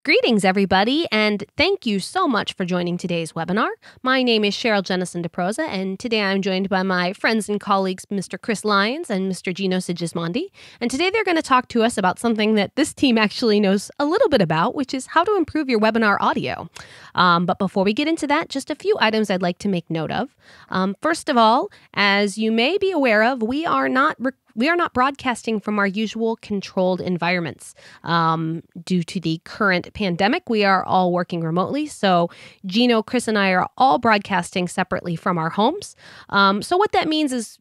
Greetings, everybody, and thank you so much for joining today's webinar. My name is Cheryl Jennison DeProsa, and today I'm joined by my friends and colleagues, Mr. Chris Lyons and Mr. Gino Sigismondi. And today they're going to talk to us about something that this team actually knows a little bit about, which is how to improve your webinar audio. But before we get into that, just a few items I'd like to make note of. First of all, as you may be aware of, we are not broadcasting from our usual controlled environments. Due to the current pandemic, we are all working remotely. So Gino, Chris, and I are all broadcasting separately from our homes. So what that means is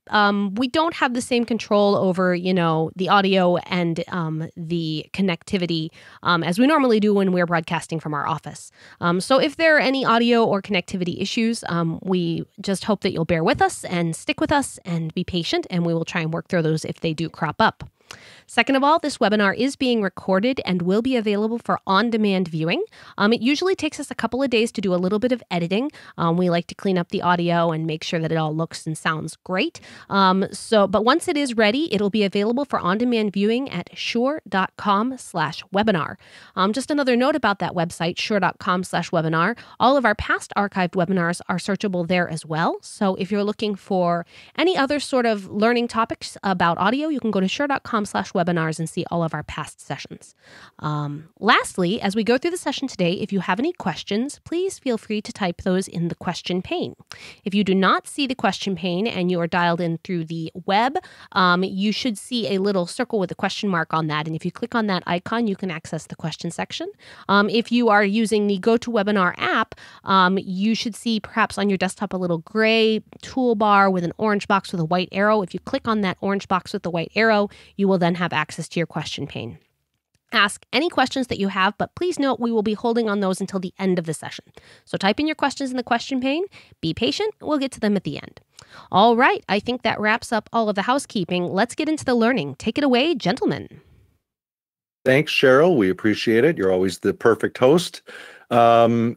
we don't have the same control over, the audio and the connectivity as we normally do when we're broadcasting from our office. So if there are any audio or connectivity issues, we just hope that you'll bear with us and stick with us and be patient, and we will try and work through those if they do crop up. Second of all, this webinar is being recorded and will be available for on-demand viewing. It usually takes us a couple of days to do a little bit of editing. We like to clean up the audio and make sure that it all looks and sounds great. But once it is ready, it'll be available for on-demand viewing at shure.com/webinar. Just another note about that website, shure.com/webinar. All of our past archived webinars are searchable there as well. So if you're looking for any other sort of learning topics about audio, you can go to shure.com/webinars and see all of our past sessions. Lastly, as we go through the session today, if you have any questions, please feel free to type those in the question pane. If you do not see the question pane and you are dialed in through the web, you should see a little circle with a question mark on that. And if you click on that icon, you can access the question section. If you are using the GoToWebinar app, you should see perhaps on your desktop a little gray toolbar with an orange box with a white arrow. If you click on that orange box with the white arrow, you will then have access to your question pane. Ask any questions that you have, but please note we will be holding on those until the end of the session. So type in your questions in the question pane. Be patient. We'll get to them at the end. All right. I think that wraps up all of the housekeeping. Let's get into the learning. Take it away, gentlemen. Thanks, Cheryl. We appreciate it. You're always the perfect host. Gino,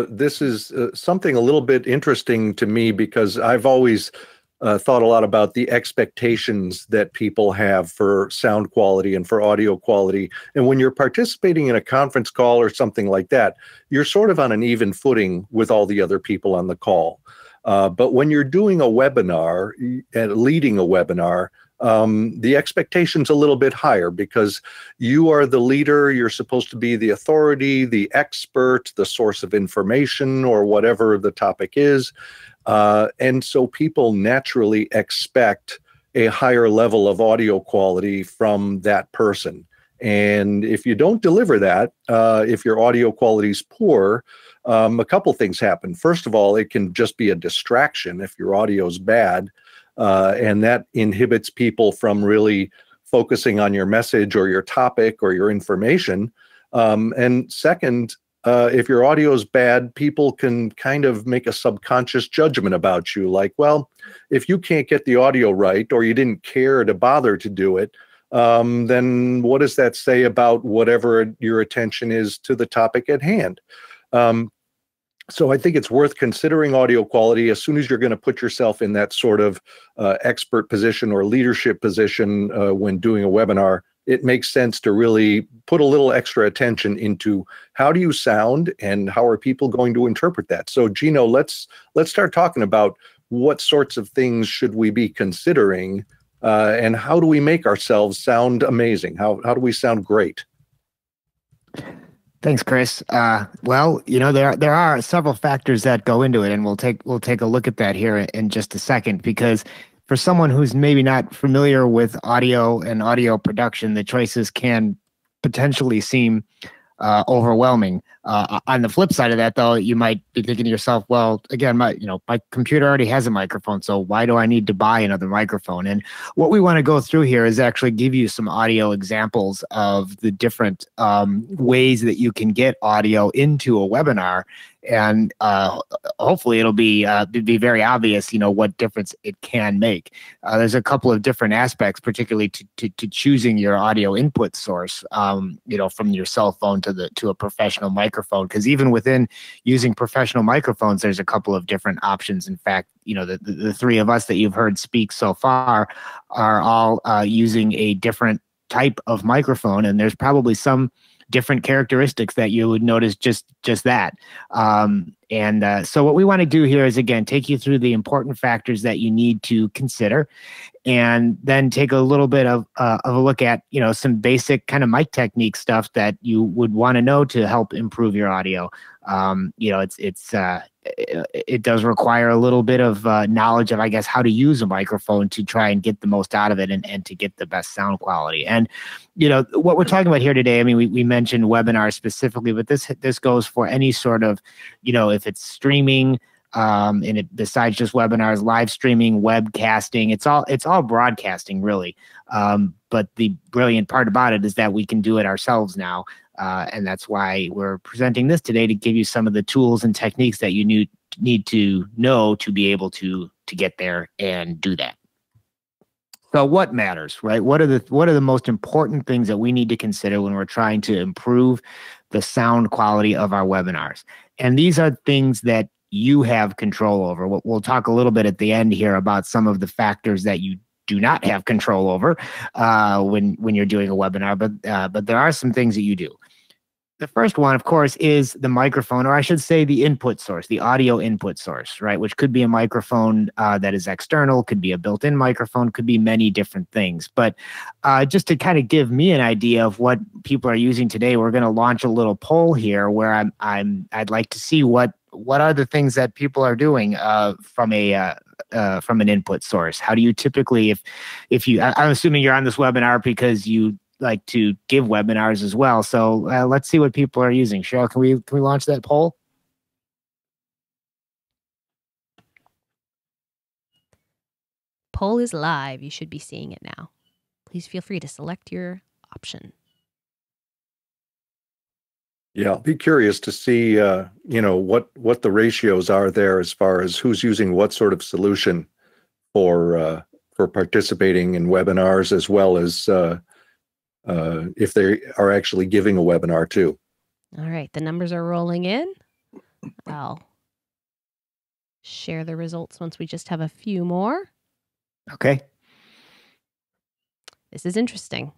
this is something a little bit interesting to me because I've always thought a lot about the expectations that people have for sound quality and for audio quality. And when you're participating in a conference call or something like that, you're sort of on an even footing with all the other people on the call. But when you're doing a webinar and leading a webinar, the expectation's a little bit higher because you are the leader. You're supposed to be the authority, the expert, the source of information, or whatever the topic is. And so people naturally expect a higher level of audio quality from that person. And if you don't deliver that, if your audio quality is poor, a couple things happen. First of all, it can just be a distraction if your audio is bad, and that inhibits people from really focusing on your message or your topic or your information. And second, if your audio is bad, people can kind of make a subconscious judgment about you. Like, well, if you can't get the audio right or you didn't care to bother to do it, then what does that say about whatever your attention is to the topic at hand? So I think it's worth considering audio quality as soon as you're going to put yourself in that sort of expert position or leadership position when doing a webinar. It makes sense to really put a little extra attention into how do you sound and how are people going to interpret that. So Gino, let's start talking about what sorts of things should we be considering and how do we make ourselves sound amazing? How do we sound great? Thanks, Chris. Well, there are several factors that go into it, and we'll take a look at that here in just a second, because for someone who's maybe not familiar with audio and audio production, the choices can potentially seem overwhelming. On the flip side of that, though, you might be thinking to yourself, well, again, my computer already has a microphone, so why do I need to buy another microphone? And what we want to go through here is actually give you some audio examples of the different ways that you can get audio into a webinar. And hopefully it'll be very obvious, what difference it can make. There's a couple of different aspects, particularly to choosing your audio input source, from your cell phone to a professional microphone. Because even within using professional microphones, there's a couple of different options. In fact, the three of us that you've heard speak so far are all using a different type of microphone, and there's probably some different characteristics that you would notice just that. So what we want to do here is, again, take you through the important factors that you need to consider, and then take a little bit of a look at, some basic kind of mic technique stuff that you would want to know to help improve your audio. It does require a little bit of knowledge of, I guess, how to use a microphone to try and get the most out of it and to get the best sound quality. And, what we're talking about here today, I mean, we mentioned webinars specifically, but this goes for any sort of, if it's streaming, besides just webinars, live streaming, webcasting, it's all broadcasting, really. But the brilliant part about it is that we can do it ourselves now. And that's why we're presenting this today, to give you some of the tools and techniques that you need to know to be able to get there and do that. So what matters, right? What are the most important things that we need to consider when we're trying to improve the sound quality of our webinars? And these are things that you have control over. We'll talk a little bit at the end here about some of the factors that you do not have control over when you're doing a webinar, but there are some things that you do. The first one, of course, is the microphone, or I should say the input source, the audio input source, right? Which could be a microphone that is external, could be a built-in microphone, could be many different things. But just to kind of give me an idea of what people are using today, we're going to launch a little poll here where I'd like to see what are the things that people are doing from an input source. How do you typically, I'm assuming you're on this webinar because you like to give webinars as well. So let's see what people are using. Cheryl, can we launch that poll? Poll is live. You should be seeing it now. Please feel free to select your option. Yeah, I'll be curious to see, what the ratios are there as far as who's using what sort of solution for participating in webinars, as well as if they are actually giving a webinar too. All right, the numbers are rolling in. I'll share the results once we just have a few more. Okay. This is interesting.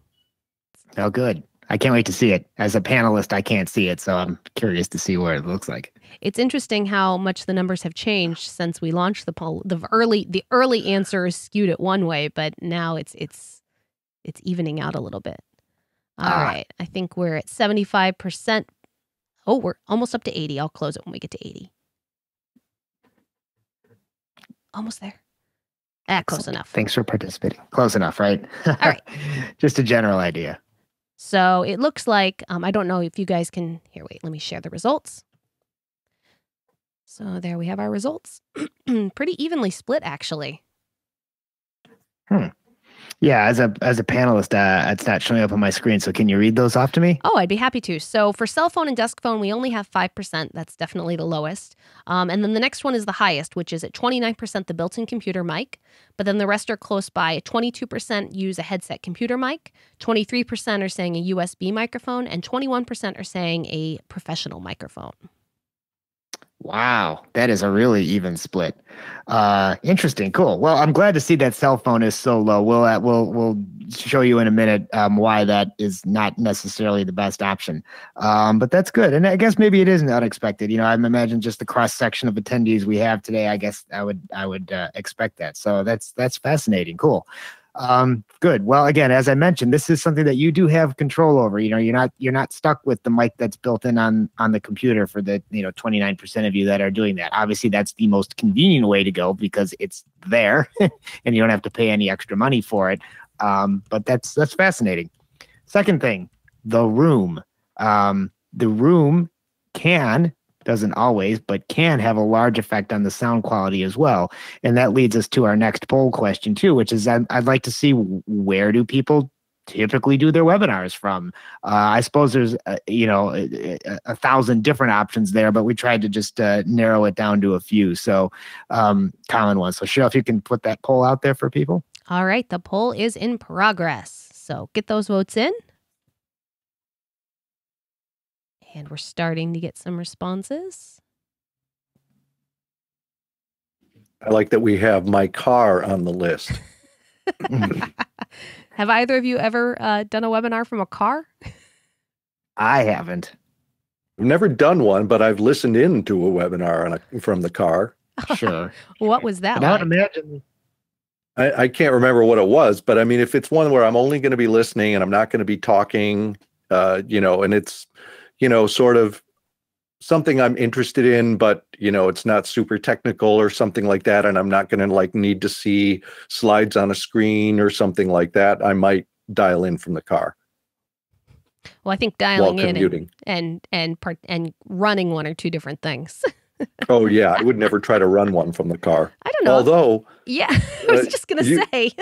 Oh, good. I can't wait to see it. As a panelist, I can't see it, so I'm curious to see what it looks like. It's interesting how much the numbers have changed since we launched the poll. The early answer is skewed it one way, but now it's evening out a little bit. All right. I think we're at 75%. Oh, we're almost up to 80. I'll close it when we get to 80. Almost there. Close enough. Thanks for participating. Close enough, right? All right. Just a general idea. So it looks like, I don't know if you guys can, here, wait, let me share the results. So there we have our results. Pretty evenly split, actually. Yeah, as a panelist, it's not showing up on my screen. So can you read those off to me? Oh, I'd be happy to. So for cell phone and desk phone, we only have 5%. That's definitely the lowest. And then the next one is the highest, which is at 29% the built-in computer mic. But then the rest are close by. 22% use a headset computer mic. 23% are saying a USB microphone. And 21% are saying a professional microphone. Wow, that is a really even split. Interesting, cool. Well, I'm glad to see that cell phone is so low. We'll show you in a minute why that is not necessarily the best option. But that's good, and I guess maybe it isn't unexpected. I imagine just the cross section of attendees we have today. I guess I would expect that. So that's fascinating. Cool. Good. Well, again, as I mentioned, this is something that you do have control over. You're not stuck with the mic that's built in on the computer for the 29% of you that are doing that. Obviously, that's the most convenient way to go because it's there and you don't have to pay any extra money for it. But that's fascinating. Second thing, the room. The room doesn't always, but can have a large effect on the sound quality as well. And that leads us to our next poll question too, which is I'd like to see, where do people typically do their webinars from? I suppose there's, 1,000 different options there, but we tried to just narrow it down to a few. So common ones. So Cheryl, if you can put that poll out there for people. All right. The poll is in progress. So get those votes in. And we're starting to get some responses. I like that we have my car on the list. Have either of you ever done a webinar from a car? I haven't. I've never done one, but I've listened in to a webinar from the car. Sure. What was that But I would like? imagine. I can't remember what it was, but I mean, if it's one where I'm only going to be listening and I'm not going to be talking, and it's, sort of something I'm interested in, but, it's not super technical or something like that, and I'm not going to need to see slides on a screen or something like that, I might dial in from the car. Well, I think dialing in and running one are two different things. Oh yeah, I would never try to run one from the car. I don't know. Although, yeah, I was just gonna say.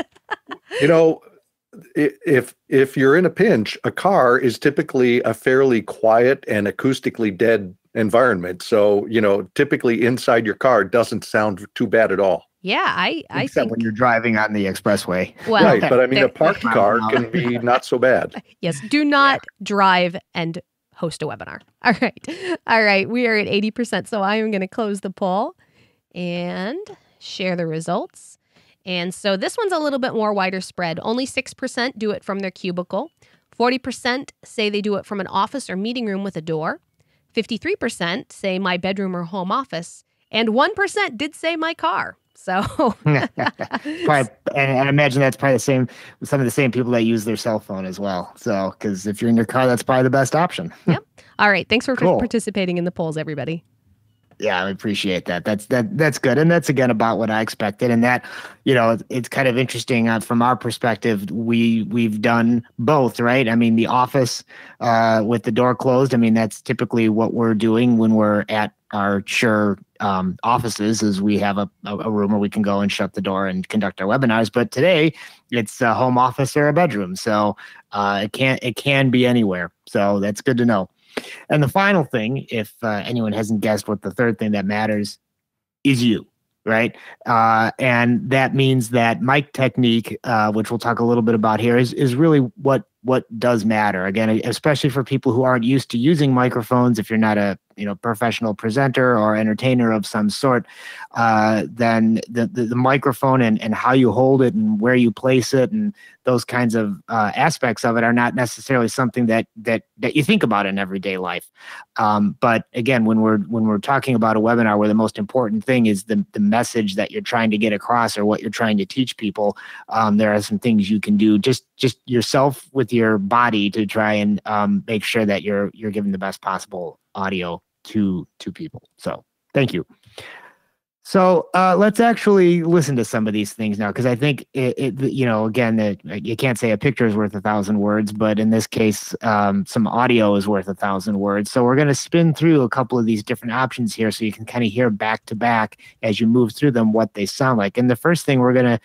If you're in a pinch, a car is typically a fairly quiet and acoustically dead environment. So, typically inside your car doesn't sound too bad at all. Yeah, I Except think when you're driving on the expressway. well, right, but I mean, a parked car can be not so bad. Yes, do not drive and host a webinar. All right. We are at 80%, so I am going to close the poll and share the results. And so this one's a little bit more wider spread. Only 6% do it from their cubicle. 40% say they do it from an office or meeting room with a door. 53% say my bedroom or home office. And 1% did say my car. So, probably, and I imagine that's probably some of the same people that use their cell phone as well. So, because if you're in your car, that's probably the best option. Yep. All right. Thanks for Cool. participating in the polls, everybody. Yeah, I appreciate that. That's good, and that's again about what I expected. And that, it's kind of interesting from our perspective. We've done both, right? I mean, the office with the door closed. I mean, that's typically what we're doing when we're at our Shure offices. Is we have a room where we can go and shut the door and conduct our webinars. But today, it's a home office or a bedroom, so it can be anywhere. So that's good to know. And the final thing, if anyone hasn't guessed what the third thing that matters is you, right? And that means that mic technique, which we'll talk a little bit about here, is really what does matter. Again, especially for people who aren't used to using microphones, if you're not a professional presenter or entertainer of some sort, then the microphone and how you hold it and where you place it and those kinds of aspects of it are not necessarily something that you think about in everyday life. But again, when we're talking about a webinar where the most important thing is the message that you're trying to get across or what you're trying to teach people, there are some things you can do just yourself with your body to try and make sure that you're giving the best possible audio to people. So thank you. So let's actually listen to some of these things now, because I think again, you can't say a picture is worth 1,000 words, but in this case, some audio is worth 1,000 words. So we're going to spin through a couple of these different options here, so you can kind of hear back to back as you move through them what they sound like. And the first thing we're going to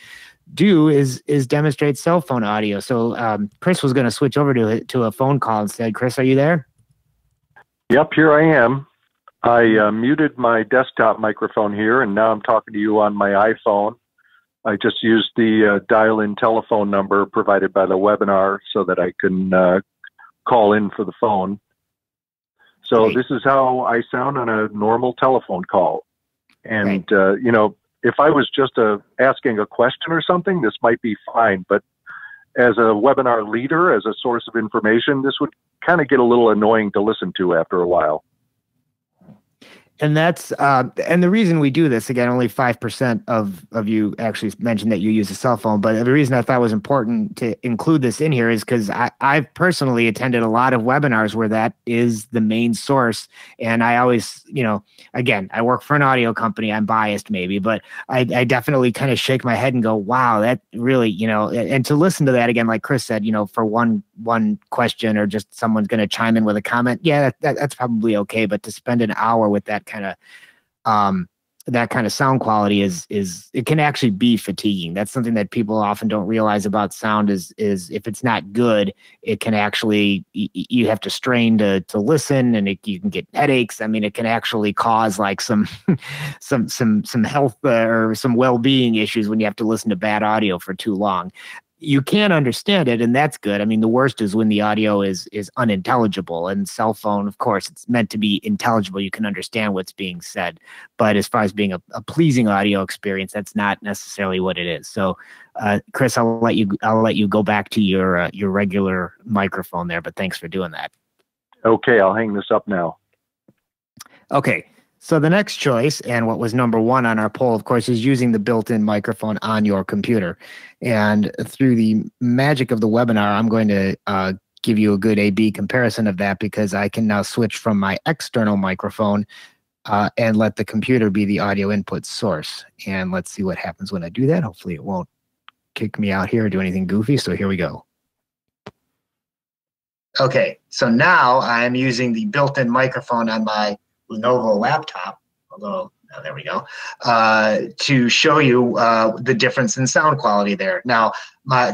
do is demonstrate cell phone audio. So Chris was going to switch over to a phone call instead. Chris, are you there? Yep, here I am. I muted my desktop microphone here, and now I'm talking to you on my iPhone. I just used the dial-in telephone number provided by the webinar so that I can call in for the phone. So Great. This is how I sound on a normal telephone call. And, Great. If I was just asking a question or something, this might be fine. But as a webinar leader, as a source of information, this would kind of get a little annoying to listen to after a while. And that's and the reason we do this, again, only 5% of you actually mentioned that you use a cell phone. But the reason I thought it was important to include this in here is because I've personally attended a lot of webinars where that is the main source. And I always, again, I work for an audio company. I'm biased maybe, but I definitely kind of shake my head and go, wow, that really, and to listen to that again, like Chris said, for one question or just someone's going to chime in with a comment. Yeah, that's probably okay. But to spend an hour with that kind of sound quality is it can actually be fatiguing. That's something that people often don't realize about sound is if it's not good, it can actually, you have to strain to listen, and you can get headaches. I mean, it can actually cause like some health or some well-being issues when you have to listen to bad audio for too long. You can understand it, and that's good. I mean, the worst is when the audio is unintelligible. And cell phone, of course, it's meant to be intelligible. You can understand what's being said. But as far as being a pleasing audio experience, that's not necessarily what it is. So, Chris, I'll let you go back to your regular microphone there. But thanks for doing that. Okay, I'll hang this up now. Okay, so the next choice, and what was number one on our poll, of course, is using the built-in microphone on your computer. And through the magic of the webinar, I'm going to give you a good A/B comparison of that, because I can now switch from my external microphone and let the computer be the audio input source. And let's see what happens when I do that. Hopefully it won't kick me out here or do anything goofy. So here we go. Okay, so now I'm using the built-in microphone on my Lenovo laptop, although there we go, to show you the difference in sound quality there. Now,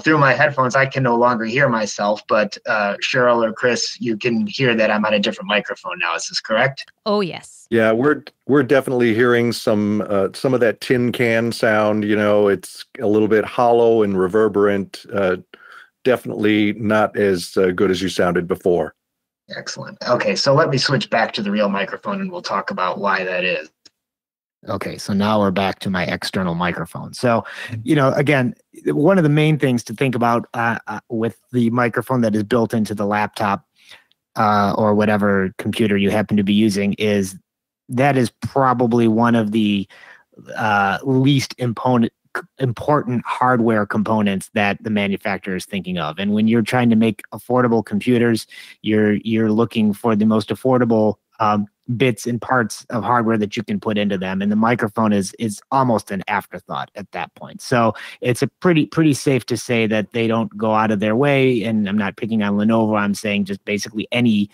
through my headphones, I can no longer hear myself, but Cheryl or Chris, you can hear that I'm on a different microphone now. Is this correct? Oh, yes. Yeah, we're definitely hearing some of that tin can sound. You know, it's a little bit hollow and reverberant. Definitely not as good as you sounded before. Excellent. Okay, so let me switch back to the real microphone and we'll talk about why that is. Okay, so now we're back to my external microphone. So, you know, again, one of the main things to think about with the microphone that is built into the laptop or whatever computer you happen to be using is that is probably one of the least important hardware components that the manufacturer is thinking of. And when you're trying to make affordable computers, you're looking for the most affordable bits and parts of hardware that you can put into them, and the microphone is almost an afterthought at that point. So it's a pretty safe to say that they don't go out of their way. And I'm not picking on Lenovo. I'm saying just basically any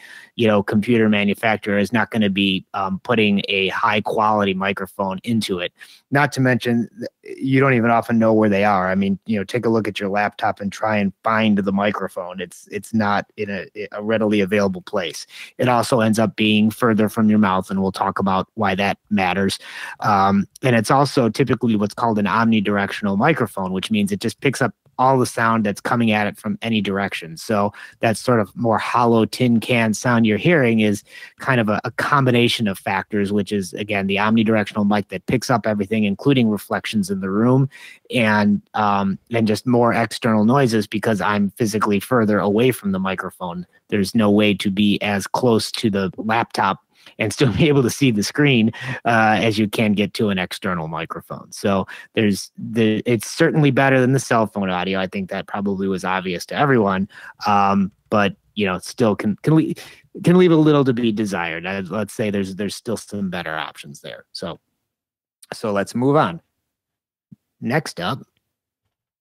computer manufacturer is not going to be putting a high quality microphone into it. Not to mention, you don't even often know where they are. I mean, take a look at your laptop and try and find the microphone. It's not in a readily available place. It also ends up being further from your mouth, and we'll talk about why that matters. And it's also typically what's called an omnidirectional microphone, which means it just picks up all the sound that's coming at it from any direction. So that sort of more hollow tin can sound you're hearing is kind of a combination of factors, which is, again, the omnidirectional mic that picks up everything, including reflections in the room, and just more external noises because I'm physically further away from the microphone. There's no way to be as close to the laptop and still be able to see the screen as you can get to an external microphone. So it's certainly better than the cell phone audio. I think that probably was obvious to everyone, but still can leave a little to be desired. Let's say there's still some better options there. So let's move on. Next up,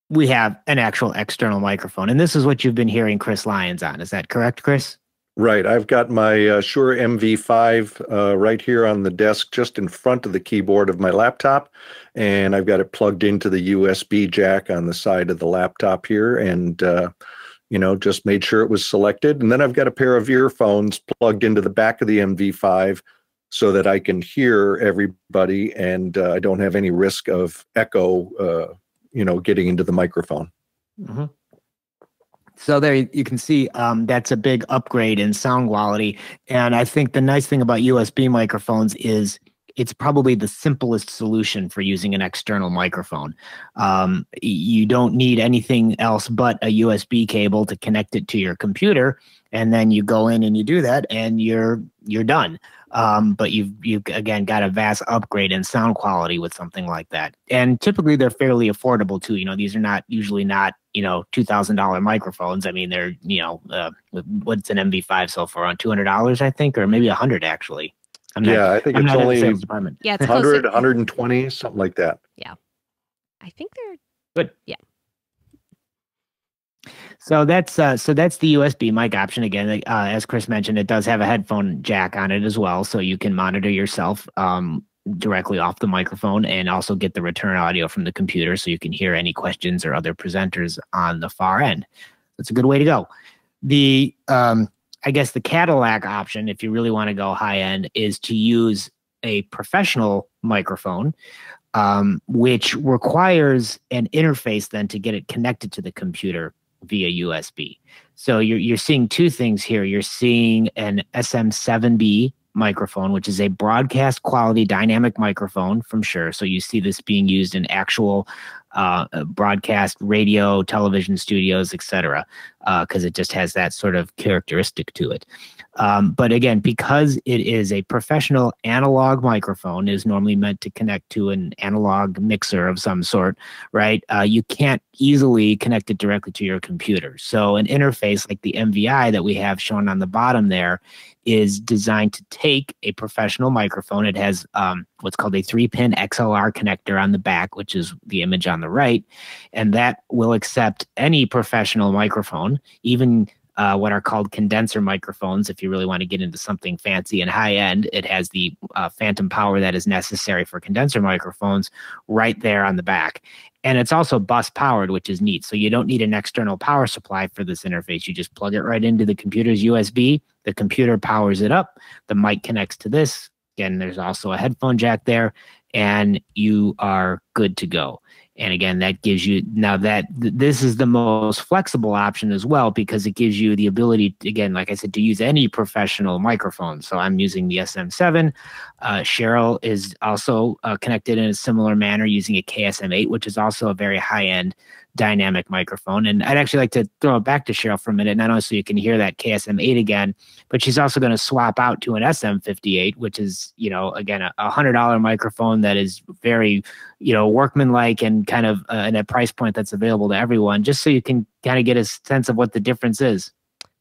we have an actual external microphone, and this is what you've been hearing Chris Lyons on. Is that correct, Chris? Right. I've got my Shure MV5 right here on the desk, just in front of the keyboard of my laptop. And I've got it plugged into the USB jack on the side of the laptop here, and, just made sure it was selected. And then I've got a pair of earphones plugged into the back of the MV5 so that I can hear everybody, and I don't have any risk of echo, getting into the microphone. Mm-hmm. So there you can see that's a big upgrade in sound quality. And I think the nice thing about USB microphones is it's probably the simplest solution for using an external microphone. You don't need anything else but a USB cable to connect it to your computer. And then you go in and you do that and you're done. But you've again got a vast upgrade in sound quality with something like that. And typically they're fairly affordable too. These are usually not $2,000 microphones. I mean, they're what's an MV5 sell for, around $200, I think, or maybe $100 actually. I think it's only it's 100, 120, something like that. Yeah, I think they're good. Yeah. So that's the USB mic option. Again, as Chris mentioned, it does have a headphone jack on it as well, so you can monitor yourself directly off the microphone and also get the return audio from the computer, so you can hear any questions or other presenters on the far end. That's a good way to go. I guess the Cadillac option, if you really want to go high end, is to use a professional microphone, which requires an interface then to get it connected to the computer via USB. So you're seeing two things here. You're seeing an SM7B microphone, which is a broadcast quality dynamic microphone from Shure. So you see this being used in actual broadcast radio, television studios, etc. because it just has that sort of characteristic to it. But again, because it is a professional analog microphone, is normally meant to connect to an analog mixer of some sort, right? You can't easily connect it directly to your computer. So an interface like the MVI that we have shown on the bottom there is designed to take a professional microphone. It has what's called a 3-pin XLR connector on the back, which is the image on the right, and that will accept any professional microphone, even what are called condenser microphones. If you really want to get into something fancy and high end, it has the phantom power that is necessary for condenser microphones right there on the back. And it's also bus powered, which is neat. So you don't need an external power supply for this interface. You just plug it right into the computer's USB. The computer powers it up. The mic connects to this. Again, there's also a headphone jack there, and you are good to go. And again, that gives you, now that this is the most flexible option as well, because it gives you the ability, again, like I said, to use any professional microphone. So I'm using the SM7. Cheryl is also connected in a similar manner using a KSM8, which is also a very high-end dynamic microphone. And I'd actually like to throw it back to Cheryl for a minute, not only so you can hear that KSM8 again, but she's also going to swap out to an SM58, which is, you know, again, a $100 microphone that is very, you know, workmanlike and kind of at a price point that's available to everyone, just so you can kind of get a sense of what the difference is.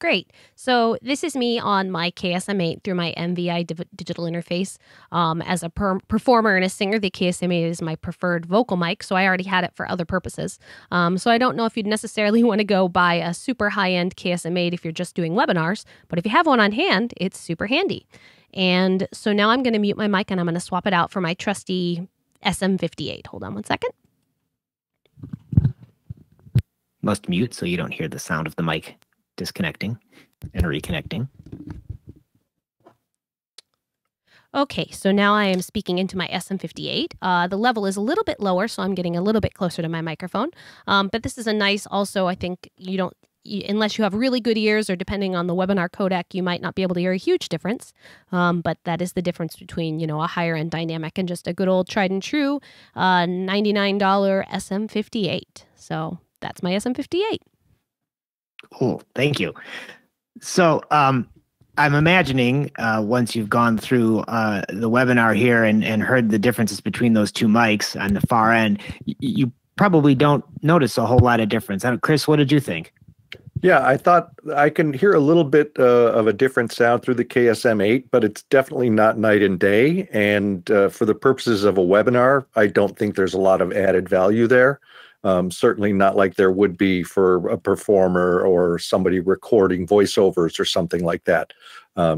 Great. So this is me on my KSM8 through my MVI digital interface. As a performer and a singer, the KSM8 is my preferred vocal mic, so I already had it for other purposes. So I don't know if you'd necessarily want to go buy a super high-end KSM8 if you're just doing webinars, but if you have one on hand, it's super handy. And so now I'm going to mute my mic and I'm going to swap it out for my trusty SM58. Hold on one second. Must mute so you don't hear the sound of the mic disconnecting and reconnecting. Okay, so now I am speaking into my SM58. The level is a little bit lower, so I'm getting a little bit closer to my microphone. But this is a nice, also, I think unless you have really good ears, or depending on the webinar codec, you might not be able to hear a huge difference. But that is the difference between, you know, a higher end dynamic and just a good old tried and true $99 SM58. So that's my SM58. Cool. Thank you. So I'm imagining once you've gone through the webinar here and heard the differences between those two mics on the far end, you probably don't notice a whole lot of difference. Chris, what did you think? Yeah, I thought I can hear a little bit of a different sound through the KSM8, but it's definitely not night and day. And for the purposes of a webinar, I don't think there's a lot of added value there. Certainly not like there would be for a performer or somebody recording voiceovers or something like that. I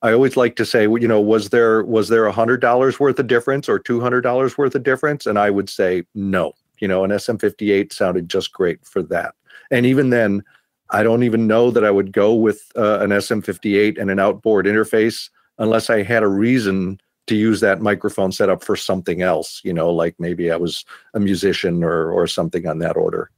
always like to say, you know, was there $100 worth of difference or $200 worth of difference? And I would say no. You know, an SM58 sounded just great for that. And even then, I don't even know that I would go with an SM58 and an outboard interface unless I had a reason to use that microphone setup for something else, you know, like maybe I was a musician or something on that order.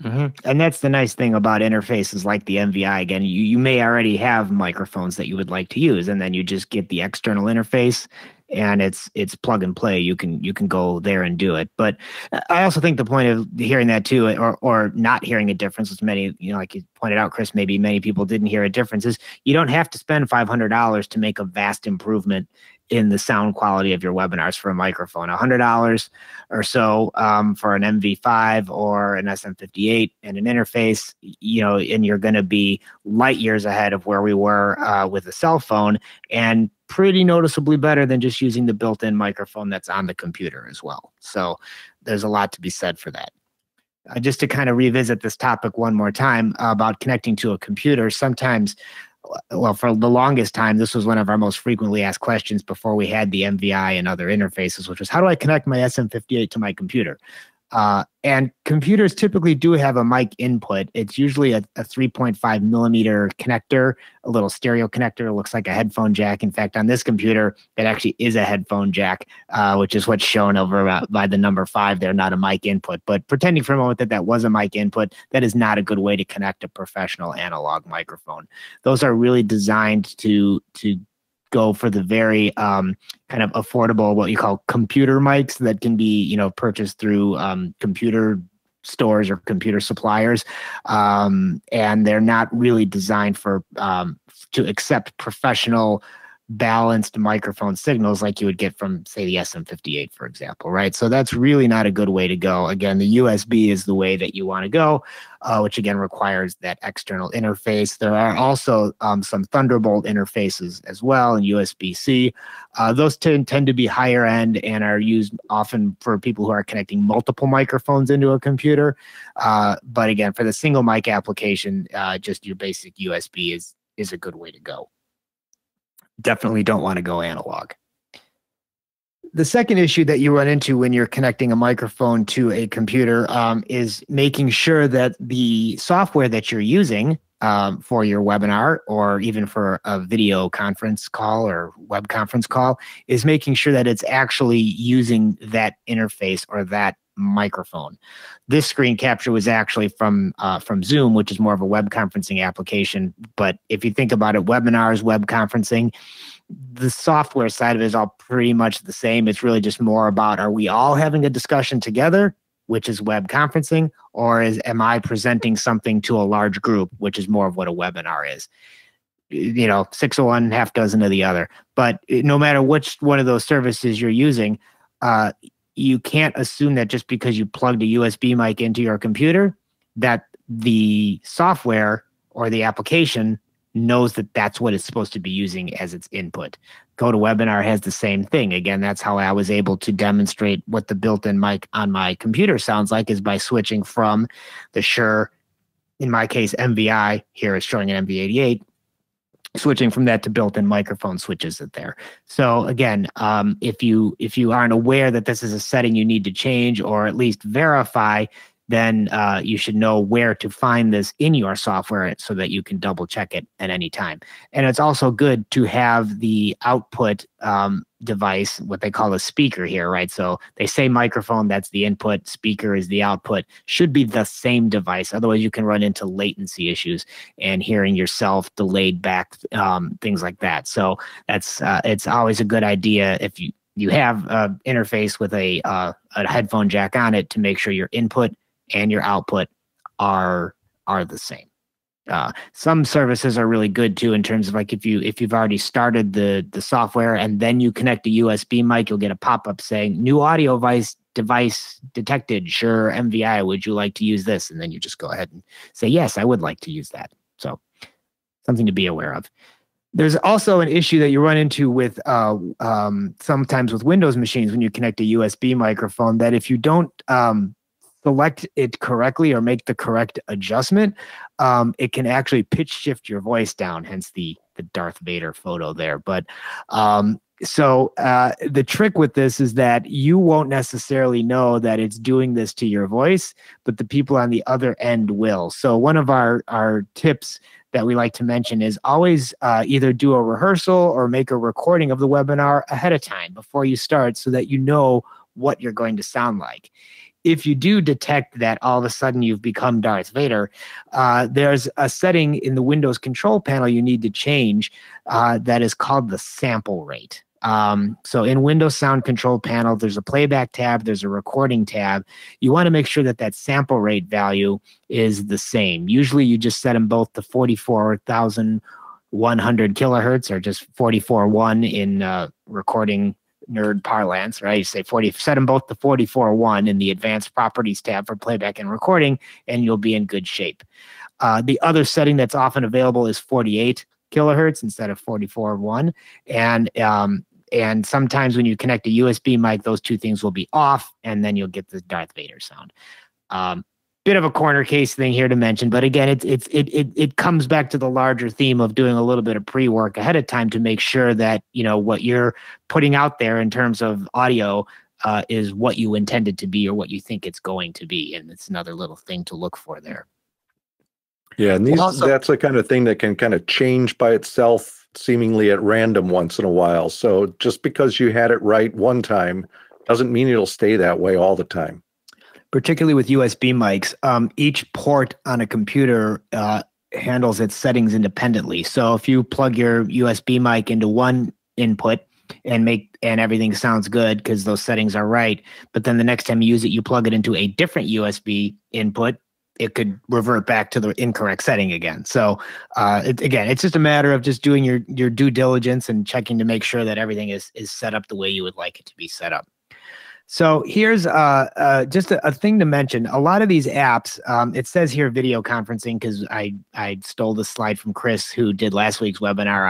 Mm-hmm. And that's the nice thing about interfaces like the MVI. Again, you may already have microphones that you would like to use, and then you just get the external interface, and it's plug and play. You can go there and do it. But I also think the point of hearing that too, or not hearing a difference, which many, you know, like you pointed out, Chris, maybe many people didn't hear a difference, is you don't have to spend $500 to make a vast improvement in the sound quality of your webinars for a microphone. $100 or so for an MV5 or an SM58 and an interface, you know, and you're going to be light years ahead of where we were with a cell phone, and pretty noticeably better than just using the built-in microphone that's on the computer as well. So there's a lot to be said for that. Just to kind of revisit this topic one more time about connecting to a computer, sometimes, well, for the longest time, this was one of our most frequently asked questions before we had the MVI and other interfaces, which was, how do I connect my SM58 to my computer? And computers typically do have a mic input. It's usually a 3.5 millimeter connector, a little stereo connector. It looks like a headphone jack. In fact, on this computer, it actually is a headphone jack, which is what's shown over by the number 5 there, not a mic input. But pretending for a moment that that was a mic input, that is not a good way to connect a professional analog microphone. Those are really designed to go for the very kind of affordable, what you call computer mics that can be, you know, purchased through computer stores or computer suppliers, and they're not really designed for to accept professional balanced microphone signals like you would get from, say, the SM58, for example, right? So that's really not a good way to go. Again, the USB is the way that you want to go, which again requires that external interface. There are also some Thunderbolt interfaces as well, and USB-C. Those tend to be higher end and are used often for people who are connecting multiple microphones into a computer. But again, for the single mic application, just your basic USB is a good way to go. Definitely don't want to go analog. The second issue that you run into when you're connecting a microphone to a computer is making sure that the software that you're using for your webinar or even for a video conference call or web conference call is making sure that it's actually using that interface or that microphone. This screen capture was actually from Zoom, which is more of a web conferencing application. But if you think about it, webinars, web conferencing, the software side of it is all pretty much the same. It's really just more about, are we all having a discussion together, which is web conferencing, or am I presenting something to a large group, which is more of what a webinar is? 6 of one, half dozen of the other. But no matter which one of those services you're using, you can't assume that just because you plugged a USB mic into your computer, that the software or the application knows that that's what it's supposed to be using as its input. GoToWebinar has the same thing. Again, that's how I was able to demonstrate what the built-in mic on my computer sounds like, is by switching from the Shure, in my case, MVI, here it's showing an MV88, switching from that to built-in microphone switches it there. So again, if you aren't aware that this is a setting you need to change or at least verify, then you should know where to find this in your software so that you can double check it at any time. And it's also good to have the output device, what they call a speaker here, right? So they say microphone, that's the input, speaker is the output, should be the same device. Otherwise you can run into latency issues and hearing yourself delayed back, things like that. So that's it's always a good idea if you have an interface with a headphone jack on it to make sure your input and your output are the same. Some services are really good too, in terms of like if you've already started the software and then you connect a USB mic, you'll get a pop-up saying new audio device detected, Shure MVI, would you like to use this? And then you just go ahead and say, yes, I would like to use that. So something to be aware of. There's also an issue that you run into with sometimes with Windows machines when you connect a USB microphone, that if you don't select it correctly or make the correct adjustment, it can actually pitch shift your voice down, hence the Darth Vader photo there. But so the trick with this is that you won't necessarily know that it's doing this to your voice, but the people on the other end will. So one of our tips that we like to mention is always either do a rehearsal or make a recording of the webinar ahead of time before you start, so that you know what you're going to sound like. If you do detect that all of a sudden you've become Darth Vader, there's a setting in the Windows control panel you need to change that is called the sample rate. So in Windows Sound Control Panel, there's a playback tab, there's a recording tab. You want to make sure that sample rate value is the same. Usually you just set them both to 44,100 kilohertz, or just 44.1 in recording nerd parlance, right? You say set them both to 44.1 in the advanced properties tab for playback and recording, and you'll be in good shape. The other setting that's often available is 48 kilohertz instead of 44.1. And sometimes when you connect a USB mic, those two things will be off, and then you'll get the Darth Vader sound. Bit of a corner case thing here to mention, but again, it comes back to the larger theme of doing a little bit of pre-work ahead of time to make sure that what you're putting out there in terms of audio is what you intended to be or what you think it's going to be, and it's another little thing to look for there. Yeah, and that's the kind of thing that can kind of change by itself, seemingly at random once in a while. So just because you had it right one time doesn't mean it'll stay that way all the time. Particularly with USB mics, each port on a computer handles its settings independently. So if you plug your USB mic into one input and everything sounds good because those settings are right. But then the next time you use it, you plug it into a different USB input, it could revert back to the incorrect setting again. So again, it's just a matter of just doing your due diligence and checking to make sure that everything is set up the way you would like it to be set up. So here's just a thing to mention. A lot of these apps, it says here video conferencing because I stole the slide from Chris, who did last week's webinar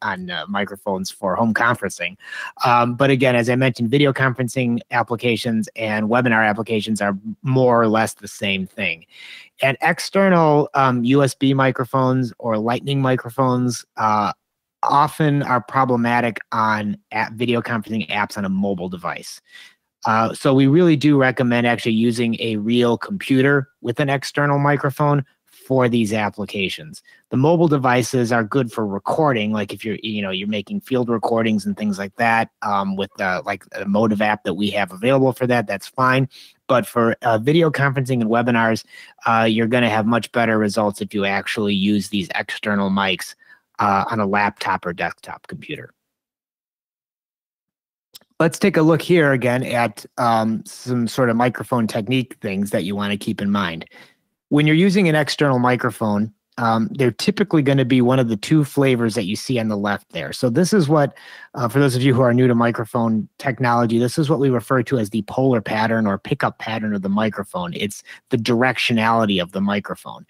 on microphones for home conferencing. But again, as I mentioned, video conferencing applications and webinar applications are more or less the same thing. And external USB microphones or Lightning microphones often are problematic on video conferencing apps on a mobile device. So we really do recommend actually using a real computer with an external microphone for these applications. The mobile devices are good for recording, like if you're making field recordings and things like that, with like a Motive app that we have available for that, that's fine. But for video conferencing and webinars, you're going to have much better results if you actually use these external mics on a laptop or desktop computer. Let's take a look here again at some sort of microphone technique things that you want to keep in mind. When you're using an external microphone, they're typically going to be one of the two flavors that you see on the left there. So this is what, for those of you who are new to microphone technology, this is what we refer to as the polar pattern or pickup pattern of the microphone. It's the directionality of the microphone.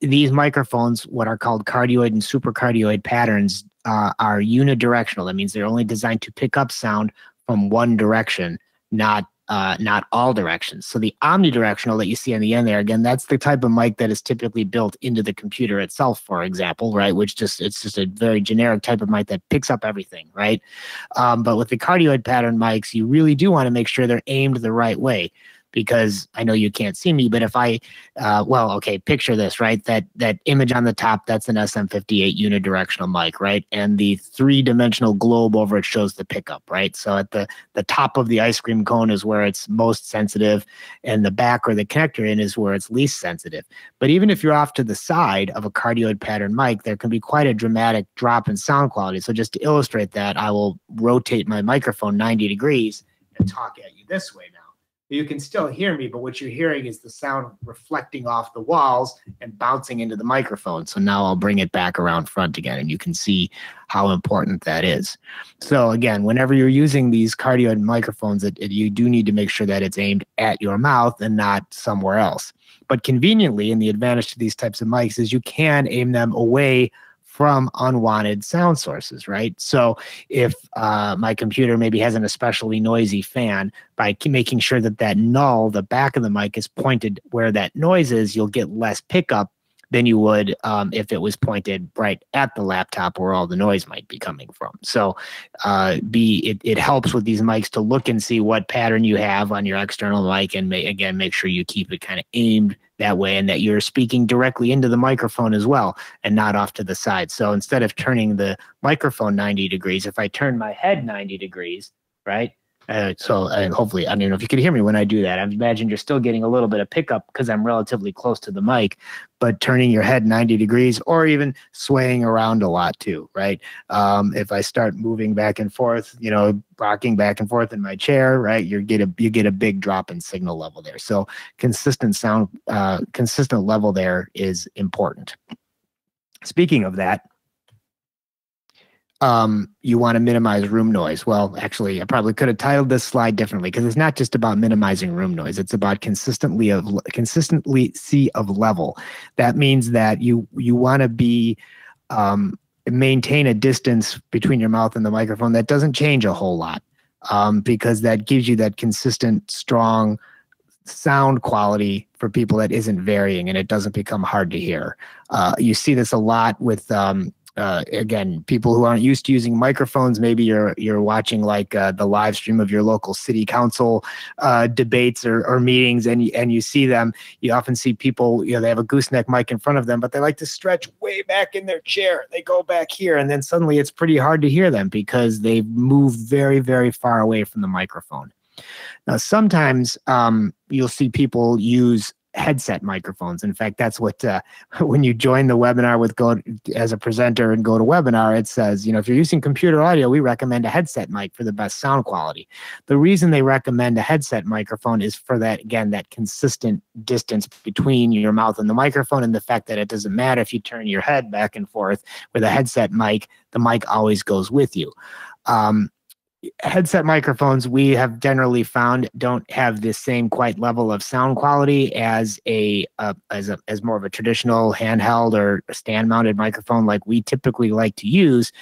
These microphones, what are called cardioid and supercardioid patterns, are unidirectional. That means they're only designed to pick up sound from one direction, not all directions. So the omnidirectional that you see on the end there, again, that's the type of mic that is typically built into the computer itself, for example, right? It's just a very generic type of mic that picks up everything, right? But with the cardioid pattern mics, you really do want to make sure they're aimed the right way. Because I know you can't see me, but if I, well, okay, picture this, right? That image on the top, that's an SM58 unidirectional mic, right? And the three-dimensional globe over it shows the pickup, right? So at the top of the ice cream cone is where it's most sensitive, and the back or the connector in is where it's least sensitive. But even if you're off to the side of a cardioid pattern mic, there can be quite a dramatic drop in sound quality. So just to illustrate that, I will rotate my microphone 90 degrees and talk at you this way now. You can still hear me, but what you're hearing is the sound reflecting off the walls and bouncing into the microphone. So now I'll bring it back around front again, and you can see how important that is. So again, whenever you're using these cardioid microphones, you do need to make sure that it's aimed at your mouth and not somewhere else. But conveniently, and the advantage to these types of mics is you can aim them away from unwanted sound sources, right? So if my computer maybe has an especially noisy fan, by making sure that null, the back of the mic, is pointed where that noise is, you'll get less pickup than you would if it was pointed right at the laptop where all the noise might be coming from. So it helps with these mics to look and see what pattern you have on your external mic, and again, make sure you keep it kind of aimed that way and that you're speaking directly into the microphone as well and not off to the side. So instead of turning the microphone 90 degrees, if I turn my head 90 degrees, right? So hopefully, I don't know if you could hear me when I do that. I imagine you're still getting a little bit of pickup because I'm relatively close to the mic, but turning your head 90 degrees or even swaying around a lot too, right? If I start moving back and forth, rocking back and forth in my chair, right, you get a big drop in signal level there. So consistent sound, consistent level there is important. Speaking of that, you want to minimize room noise. Well, actually, I probably could have titled this slide differently because it's not just about minimizing room noise. It's about consistency of level. That means that you want to be maintain a distance between your mouth and the microphone that doesn't change a whole lot, because that gives you that consistent, strong sound quality for people that isn't varying, and it doesn't become hard to hear. You see this a lot with again, people who aren't used to using microphones. Maybe you're watching like the live stream of your local city council debates or meetings, and you see them. You often see people, they have a gooseneck mic in front of them, but they like to stretch way back in their chair. They go back here, and then suddenly it's pretty hard to hear them because they move very, very far away from the microphone. Now, sometimes you'll see people use headset microphones. In fact, that's what when you join the webinar with as a presenter and GoToWebinar, it says, if you're using computer audio, we recommend a headset mic for the best sound quality. The reason they recommend a headset microphone is for that, again, that consistent distance between your mouth and the microphone, and the fact that it doesn't matter if you turn your head back and forth. With a headset mic, the mic always goes with you. Headset microphones, we have generally found, don't have the same quite level of sound quality as as more of a traditional handheld or stand-mounted microphone like we typically like to use.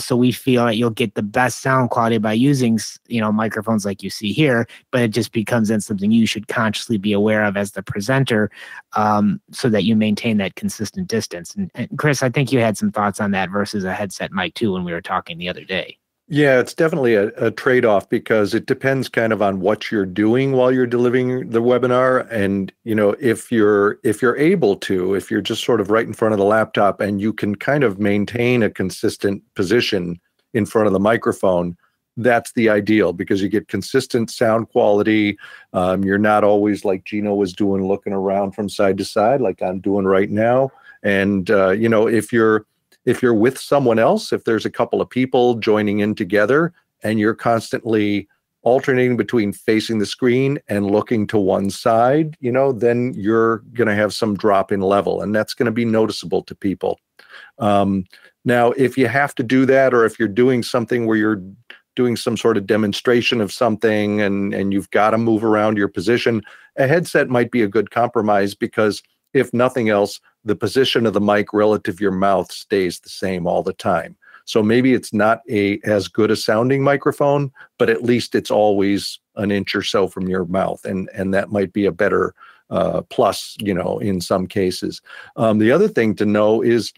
So we feel that you'll get the best sound quality by using microphones like you see here, but it just becomes then something you should consciously be aware of as the presenter, so that you maintain that consistent distance. And Chris, I think you had some thoughts on that versus a headset mic too when we were talking the other day. Yeah, it's definitely a trade-off, because it depends kind of on what you're doing while you're delivering the webinar. And, if you're able to, if you're just sort of right in front of the laptop and you can kind of maintain a consistent position in front of the microphone, that's the ideal, because you get consistent sound quality. You're not always, like Gino was doing, looking around from side to side like I'm doing right now. And, if you're with someone else, if there's a couple of people joining in together and you're constantly alternating between facing the screen and looking to one side, then you're going to have some drop in level, and that's going to be noticeable to people. Now, if you have to do that, or if you're doing something where you're doing some sort of demonstration of something and you've got to move around your position, a headset might be a good compromise, because if nothing else, the position of the mic relative to your mouth stays the same all the time. So maybe it's not as good a sounding microphone, but at least it's always an inch or so from your mouth. And that might be a better plus, in some cases. The other thing to know is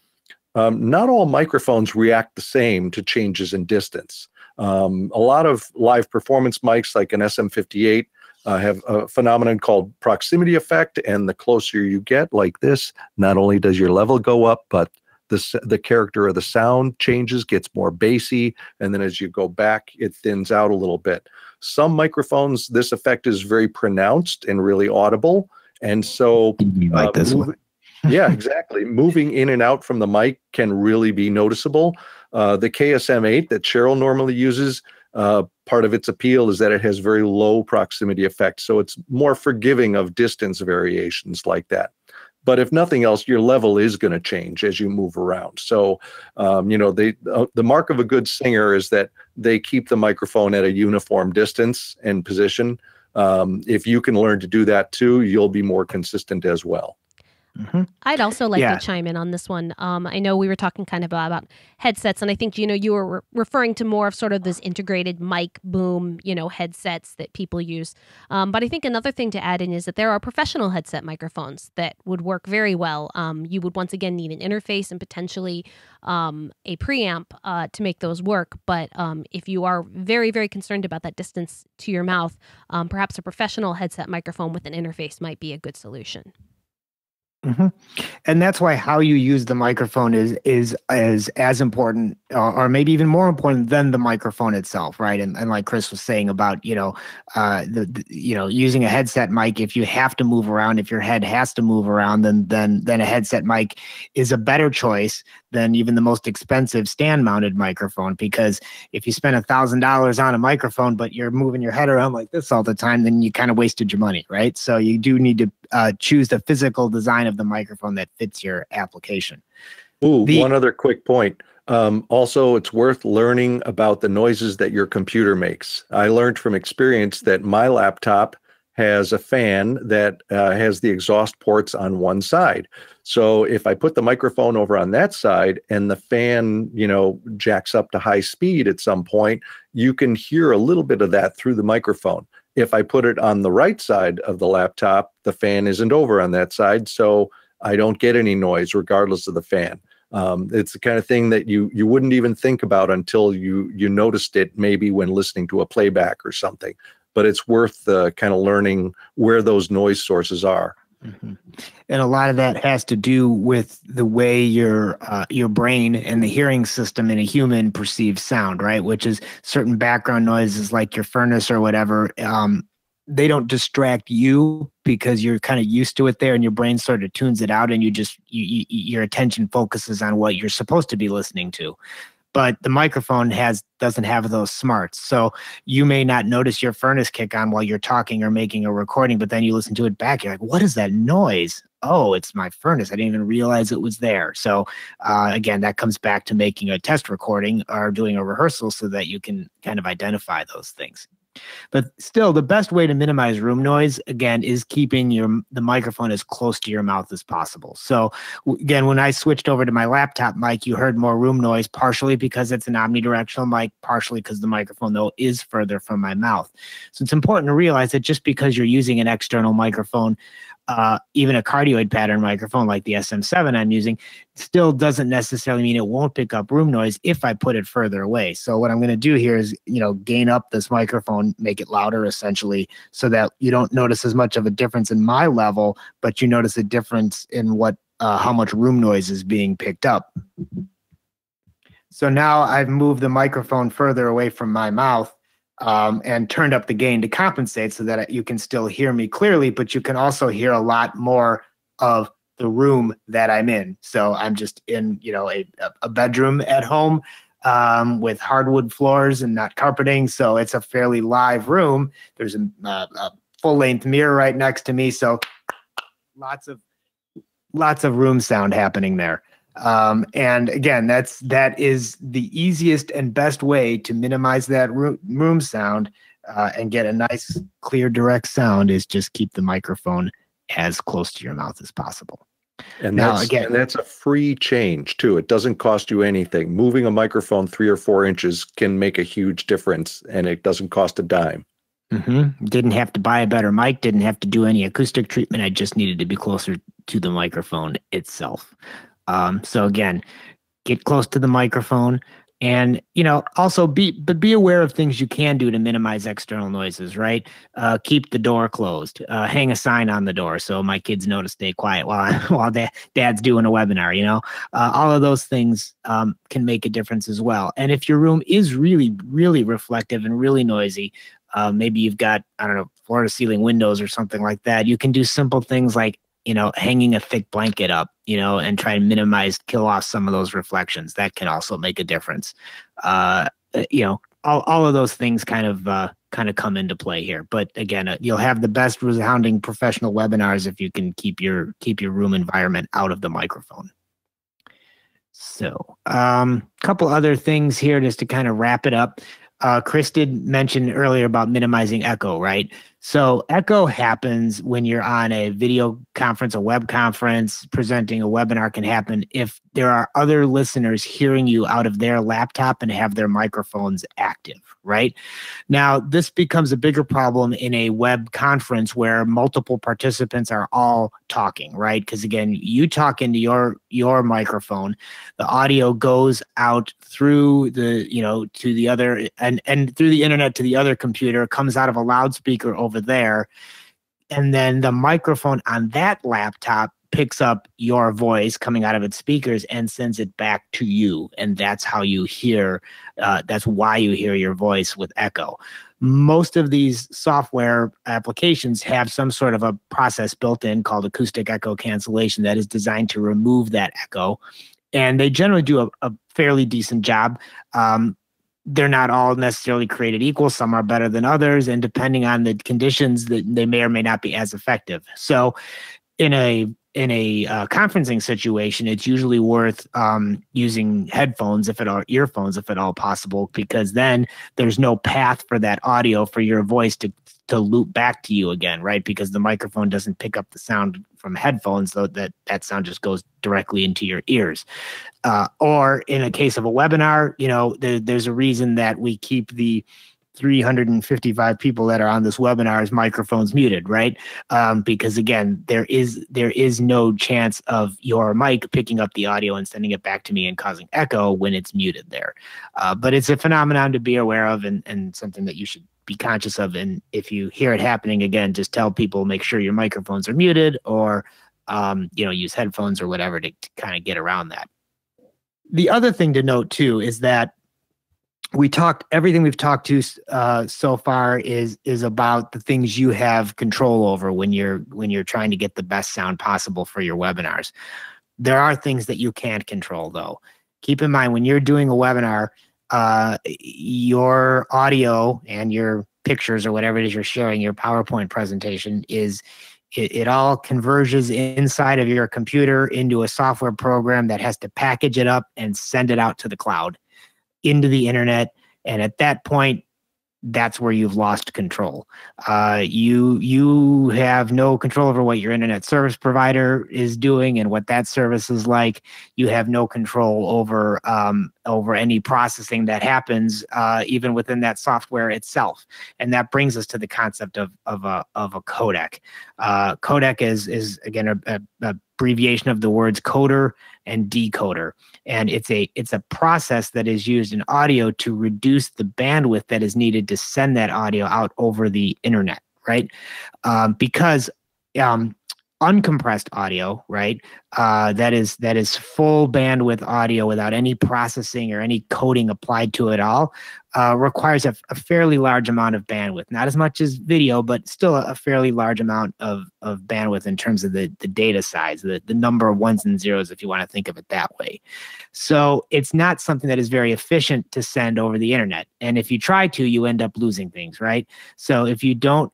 not all microphones react the same to changes in distance. A lot of live performance mics, like an SM58, have a phenomenon called proximity effect, and the closer you get, like this, not only does your level go up, but the character of the sound changes, gets more bassy, and then as you go back, it thins out a little bit. Some microphones, this effect is very pronounced and really audible, and so like this one. Yeah, exactly. Moving in and out from the mic can really be noticeable. The KSM8 that Cheryl normally uses, part of its appeal is that it has very low proximity effect, so it's more forgiving of distance variations like that. But if nothing else, your level is going to change as you move around. So, the mark of a good singer is that they keep the microphone at a uniform distance and position. If you can learn to do that too, you'll be more consistent as well. Mm-hmm. I'd also like to chime in on this one. I know we were talking kind of about headsets, and I think, Gino, you were referring to more of sort of those integrated mic boom, headsets that people use. But I think another thing to add in is that there are professional headset microphones that would work very well. You would once again need an interface and potentially a preamp to make those work. But if you are very, very concerned about that distance to your mouth, perhaps a professional headset microphone with an interface might be a good solution. Mm-hmm. And that's why how you use the microphone is as important, or maybe even more important than the microphone itself, right? And like Chris was saying about using a headset mic, if you have to move around, if your head has to move around, then a headset mic is a better choice than even the most expensive stand-mounted microphone. Because if you spend $1,000 on a microphone but you're moving your head around like this all the time, then you kind of wasted your money, right? So you do need to choose the physical design of the microphone that fits your application. One other quick point. Also, it's worth learning about the noises that your computer makes. I learned from experience that my laptop has a fan that has the exhaust ports on one side. So if I put the microphone over on that side and the fan, jacks up to high speed at some point, you can hear a little bit of that through the microphone. If I put it on the right side of the laptop, the fan isn't over on that side, so I don't get any noise regardless of the fan. It's the kind of thing that you wouldn't even think about until you noticed it, maybe when listening to a playback or something. But it's worth kind of learning where those noise sources are. Mm-hmm. And a lot of that has to do with the way your brain and the hearing system in a human perceives sound, right? Which is certain background noises like your furnace or whatever. They don't distract you because you're kind of used to it there and your brain sort of tunes it out and your attention focuses on what you're supposed to be listening to. But the microphone doesn't have those smarts. So you may not notice your furnace kick on while you're talking or making a recording, but then you listen to it back. You're like, what is that noise? Oh, it's my furnace. I didn't even realize it was there. So again, that comes back to making a test recording or doing a rehearsal so that you can kind of identify those things. But still, the best way to minimize room noise, again, is keeping the microphone as close to your mouth as possible. So again, when I switched over to my laptop mic, you heard more room noise, partially because it's an omnidirectional mic, partially because the microphone, though, is further from my mouth. So it's important to realize that just because you're using an external microphone, even a cardioid pattern microphone like the SM7 I'm using, still doesn't necessarily mean it won't pick up room noise if I put it further away. So what I'm going to do here is, gain up this microphone, make it louder essentially, so that you don't notice as much of a difference in my level, but you notice a difference in how much room noise is being picked up. So now I've moved the microphone further away from my mouth, and turned up the gain to compensate so that you can still hear me clearly, but you can also hear a lot more of the room that I'm in. So I'm just in, a bedroom at home with hardwood floors and not carpeting. So it's a fairly live room. There's a full-length mirror right next to me. So lots of room sound happening there. And again, that is the easiest and best way to minimize that room sound and get a nice, clear, direct sound is just keep the microphone as close to your mouth as possible. And that's a free change too. It doesn't cost you anything. Moving a microphone 3 or 4 inches can make a huge difference, and it doesn't cost a dime. Didn't have to buy a better mic, didn't have to do any acoustic treatment. I just needed to be closer to the microphone itself. So again, get close to the microphone and, also be aware of things you can do to minimize external noises, right? Keep the door closed, hang a sign on the door so my kids know to stay quiet while dad's doing a webinar, all of those things can make a difference as well. And if your room is really, really reflective and really noisy, maybe you've got, I don't know, floor to ceiling windows or something like that, you can do simple things like, hanging a thick blanket up, and try and kill off some of those reflections. That can also make a difference. All of those things kind of come into play here. But again, you'll have the best resounding professional webinars if you can keep your room environment out of the microphone. So a couple other things here just to kind of wrap it up. Chris did mention earlier about minimizing echo, right? So echo happens when you're on a video conference, a web conference, presenting a webinar can happen if there are other listeners hearing you out of their laptop and have their microphones active, right? Now, this becomes a bigger problem in a web conference where multiple participants are all talking, right? Because again, you talk into your microphone, the audio goes out through to the other and through the internet to the other computer, comes out of a loudspeaker over there, and then the microphone on that laptop picks up your voice coming out of its speakers and sends it back to you, and that's how you hear. That's why you hear your voice with echo. Most of these software applications have some sort of a process built in called acoustic echo cancellation that is designed to remove that echo, and they generally do a fairly decent job. They're not all necessarily created equal. Some are better than others. And depending on the conditions, that they may or may not be as effective. So in a conferencing situation, it's usually worth using headphones, earphones, if at all possible, because then there's no path for that audio for your voice to loop back to you again, right? Because the microphone doesn't pick up the sound from headphones, so that sound just goes directly into your ears. Or in a case of a webinar, there's a reason that we keep the 355 people that are on this webinar's microphones muted, right? Because again, there is no chance of your mic picking up the audio and sending it back to me and causing echo when it's muted there. But it's a phenomenon to be aware of and something that you should be conscious of. And if you hear it happening again, just tell people, make sure your microphones are muted, or use headphones or whatever to kind of get around that. The other thing to note too is that everything we've talked to so far is about the things you have control over when you're trying to get the best sound possible for your webinars. There are things that you can't control, though. Keep in mind, when you're doing a webinar, your audio and your pictures or whatever it is you're sharing, your PowerPoint presentation, it all converges inside of your computer into a software program that has to package it up and send it out to the cloud, into the internet. And at that point, that's where you've lost control. You have no control over what your internet service provider is doing and what that service is like. You have no control over any processing that happens even within that software itself. And that brings us to the concept of a codec. Codec is again a abbreviation of the words coder and decoder, and it's a process that is used in audio to reduce the bandwidth that is needed to send that audio out over the internet, right? Because uncompressed audio, right? That is full bandwidth audio without any processing or any coding applied to it all. Requires a fairly large amount of bandwidth, not as much as video, but still a fairly large amount of bandwidth in terms of the data size, the number of ones and zeros, if you want to think of it that way. So it's not something that is very efficient to send over the internet. And if you try to, you end up losing things, right? So if you don't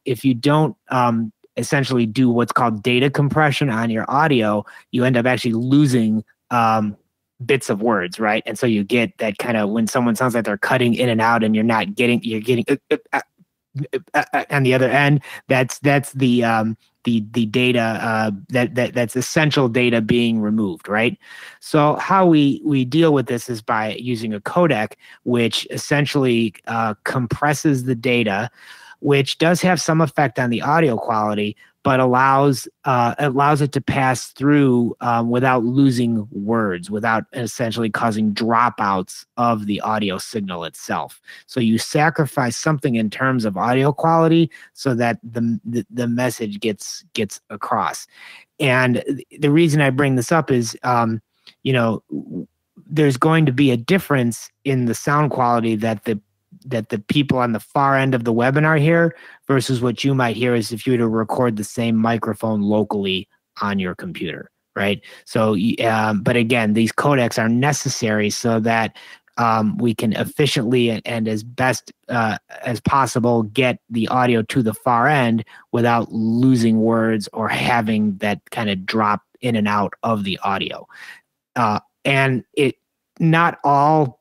essentially do what's called data compression on your audio, you end up actually losing bits of words, right? And so you get that kind of, when someone sounds like they're cutting in and out and you're getting on the other end, that's the data that's essential data being removed, right? So how we deal with this is by using a codec, which essentially compresses the data, which does have some effect on the audio quality, but allows it to pass through without losing words, without essentially causing dropouts of the audio signal itself. So you sacrifice something in terms of audio quality so that the message gets across. And the reason I bring this up is, there's going to be a difference in the sound quality that the people on the far end of the webinar hear versus what you might hear is if you were to record the same microphone locally on your computer, right? So, but again, these codecs are necessary so that we can efficiently and as best as possible get the audio to the far end without losing words or having that kind of drop in and out of the audio. And not all,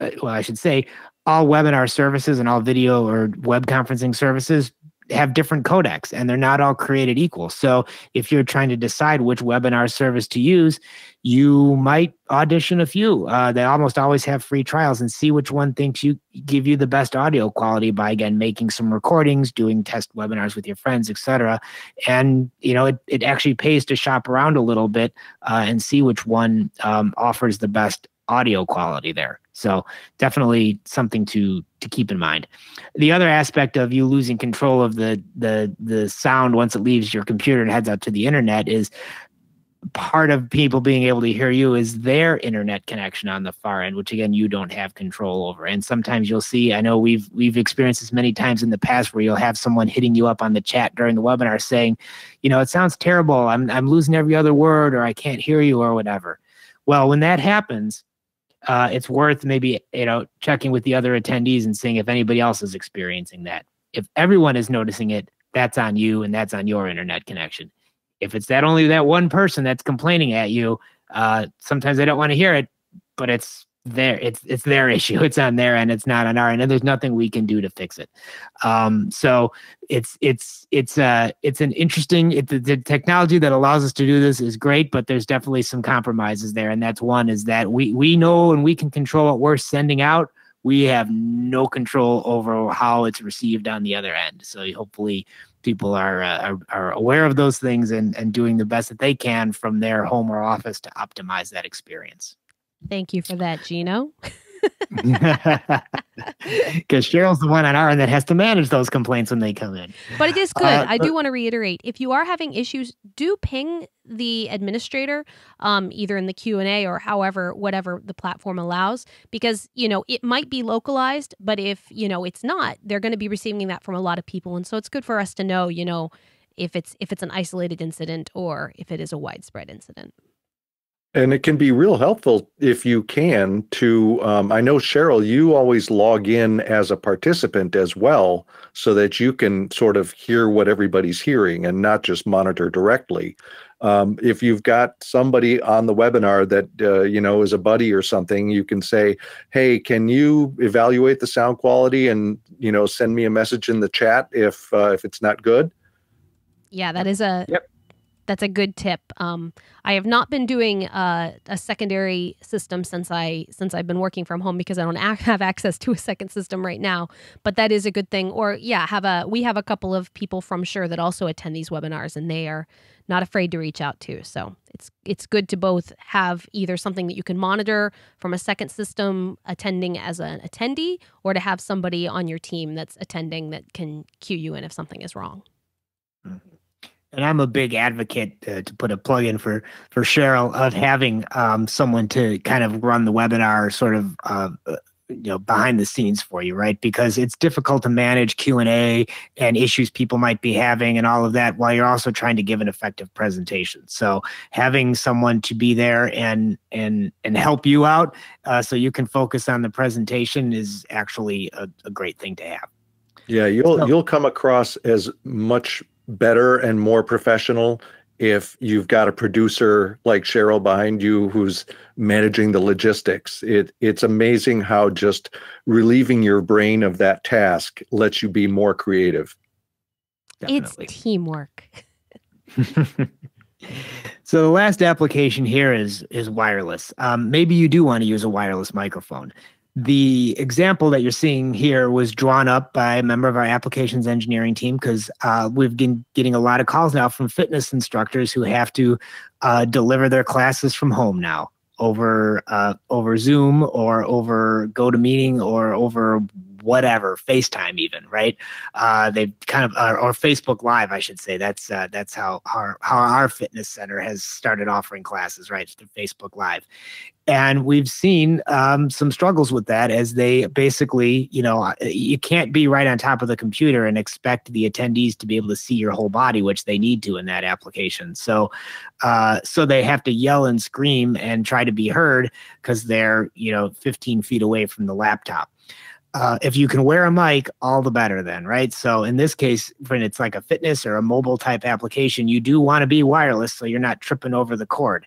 well, I should say, all webinar services and all video or web conferencing services have different codecs, and they're not all created equal. So if you're trying to decide which webinar service to use, you might audition a few. They almost always have free trials, and see which one thinks you give you the best audio quality by, again, making some recordings, doing test webinars with your friends, etc. And it actually pays to shop around a little bit and see which one offers the best audio quality there. So definitely something to keep in mind. The other aspect of you losing control of the sound once it leaves your computer and heads out to the internet is part of people being able to hear you is their internet connection on the far end, which again, you don't have control over. And sometimes you'll see, I know we've experienced this many times in the past where you'll have someone hitting you up on the chat during the webinar saying, it sounds terrible. I'm losing every other word, or I can't hear you, or whatever. Well, when that happens, it's worth maybe checking with the other attendees and seeing if anybody else is experiencing that. If everyone is noticing it, that's on you and that's on your internet connection. If it's only that one person that's complaining at you, sometimes they don't want to hear it, but it's their issue. It's on their end. It's not on our end, and there's nothing we can do to fix it. So it's an interesting. The technology that allows us to do this is great, but there's definitely some compromises there, and that's one is that we know and we can control what we're sending out. We have no control over how it's received on the other end. So hopefully people are aware of those things and doing the best that they can from their home or office to optimize that experience. Thank you for that, Gino. Because Cheryl's the one on our end that has to manage those complaints when they come in. But it is good. I do want to reiterate, if you are having issues, do ping the administrator, either in the Q&A or however, whatever the platform allows, because, it might be localized, but if, it's not, they're going to be receiving that from a lot of people. And so it's good for us to know, if it's an isolated incident or if it is a widespread incident. And it can be real helpful if you can to, I know, Cheryl, you always log in as a participant as well, so that you can sort of hear what everybody's hearing and not just monitor directly. If you've got somebody on the webinar that, is a buddy or something, you can say, hey, can you evaluate the sound quality and, send me a message in the chat if it's not good? Yeah, that is That's a good tip. I have not been doing a secondary system since I've been working from home, because I don't have access to a second system right now. But that is a good thing. Or we have a couple of people from Shure that also attend these webinars, and they are not afraid to reach out to. So it's good to both have either something that you can monitor from a second system attending as an attendee, or to have somebody on your team that's attending that can cue you in if something is wrong. Mm-hmm. And I'm a big advocate, to put a plug in for Cheryl, of having someone to kind of run the webinar sort of behind the scenes for you, right? Because it's difficult to manage Q&A and issues people might be having and all of that while you're also trying to give an effective presentation. So having someone to be there and help you out so you can focus on the presentation is actually a great thing to have. Yeah, you'll come across as much better and more professional if you've got a producer like Cheryl behind you who's managing the logistics. It's amazing how just relieving your brain of that task lets you be more creative. Definitely. It's teamwork. So the last application here is wireless. Maybe you do want to use a wireless microphone. The example that you're seeing here was drawn up by a member of our applications engineering team, because we've been getting a lot of calls now from fitness instructors who have to deliver their classes from home now over Zoom or over GoToMeeting or over whatever, FaceTime even, right? They've kind of, or Facebook Live, I should say. That's how our fitness center has started offering classes, right? Through Facebook Live. And we've seen some struggles with that, as they basically, you can't be right on top of the computer and expect the attendees to be able to see your whole body, which they need to in that application. So they have to yell and scream and try to be heard because they're, 15 feet away from the laptop. If you can wear a mic, all the better then, right? So in this case, when it's like a fitness or a mobile type application, you do want to be wireless so you're not tripping over the cord.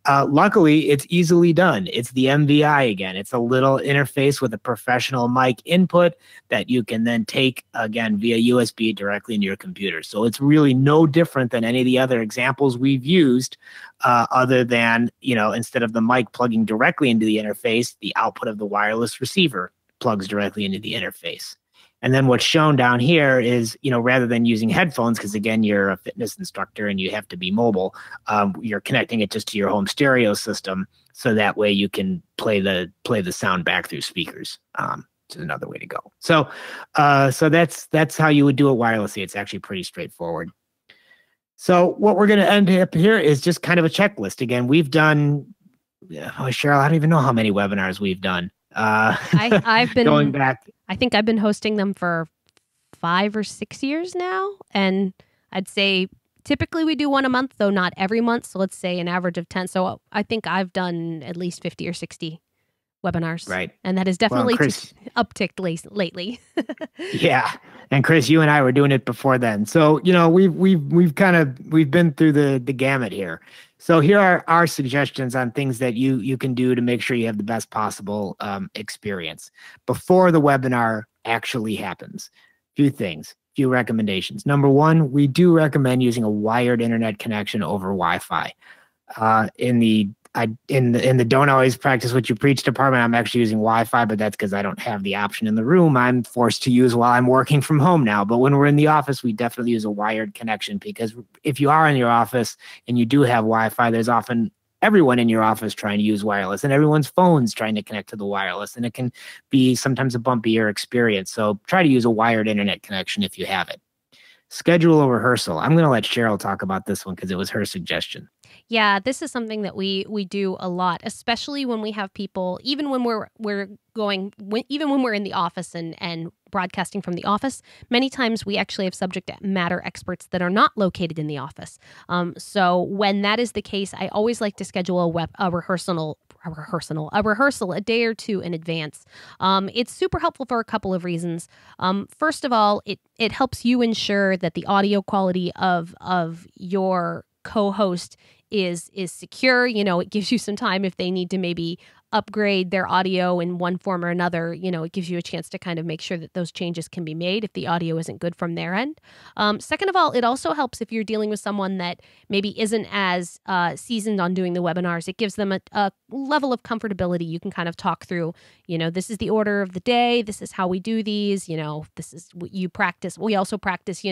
Luckily, it's easily done. It's the MVI again. It's a little interface with a professional mic input that you can then take, again, via USB directly into your computer. So it's really no different than any of the other examples we've used, other than, instead of the mic plugging directly into the interface, the output of the wireless receiver plugs directly into the interface. And then what's shown down here is, rather than using headphones, because again, you're a fitness instructor and you have to be mobile, you're connecting it just to your home stereo system. So that way you can play the sound back through speakers. Which is another way to go. So that's how you would do it wirelessly. It's actually pretty straightforward. So what we're going to end up here is just kind of a checklist. Again, we've done, Cheryl, I don't even know how many webinars we've done. I've been going back. I think I've been hosting them for 5 or 6 years now. And I'd say typically we do one a month, though not every month. So let's say an average of 10. So I think I've done at least 50 or 60 webinars. Right. And that has definitely upticked lately. Yeah. And Chris, you and I were doing it before then. So, we've been through the gamut here. So here are our suggestions on things that you can do to make sure you have the best possible experience before the webinar actually happens. Few recommendations. Number one, we do recommend using a wired internet connection over Wi-Fi. In the don't always practice what you preach department, I'm actually using Wi-Fi, but that's because I don't have the option in the room. I'm forced to use while I'm working from home now. But when we're in the office, we definitely use a wired connection, because if you are in your office and you do have Wi-Fi, there's often everyone in your office trying to use wireless, and everyone's phones trying to connect to the wireless, and it can be sometimes a bumpier experience. So try to use a wired internet connection if you have it. Schedule a rehearsal. I'm going to let Cheryl talk about this one because it was her suggestion. Yeah, this is something that we do a lot, especially when we have people, even when even when we're in the office and broadcasting from the office. Many times we actually have subject matter experts that are not located in the office. So when that is the case, I always like to schedule a rehearsal a day or two in advance. It's super helpful for a couple of reasons. First of all, it helps you ensure that the audio quality of your co-host is secure. It gives you some time if they need to maybe upgrade their audio in one form or another. It gives you a chance to kind of make sure that those changes can be made if the audio isn't good from their end. Second of all, it also helps if you're dealing with someone that maybe isn't as seasoned on doing the webinars. It gives them a level of comfortability. You can kind of talk through, this is the order of the day. This is how we do these. This is what you practice. We also practice,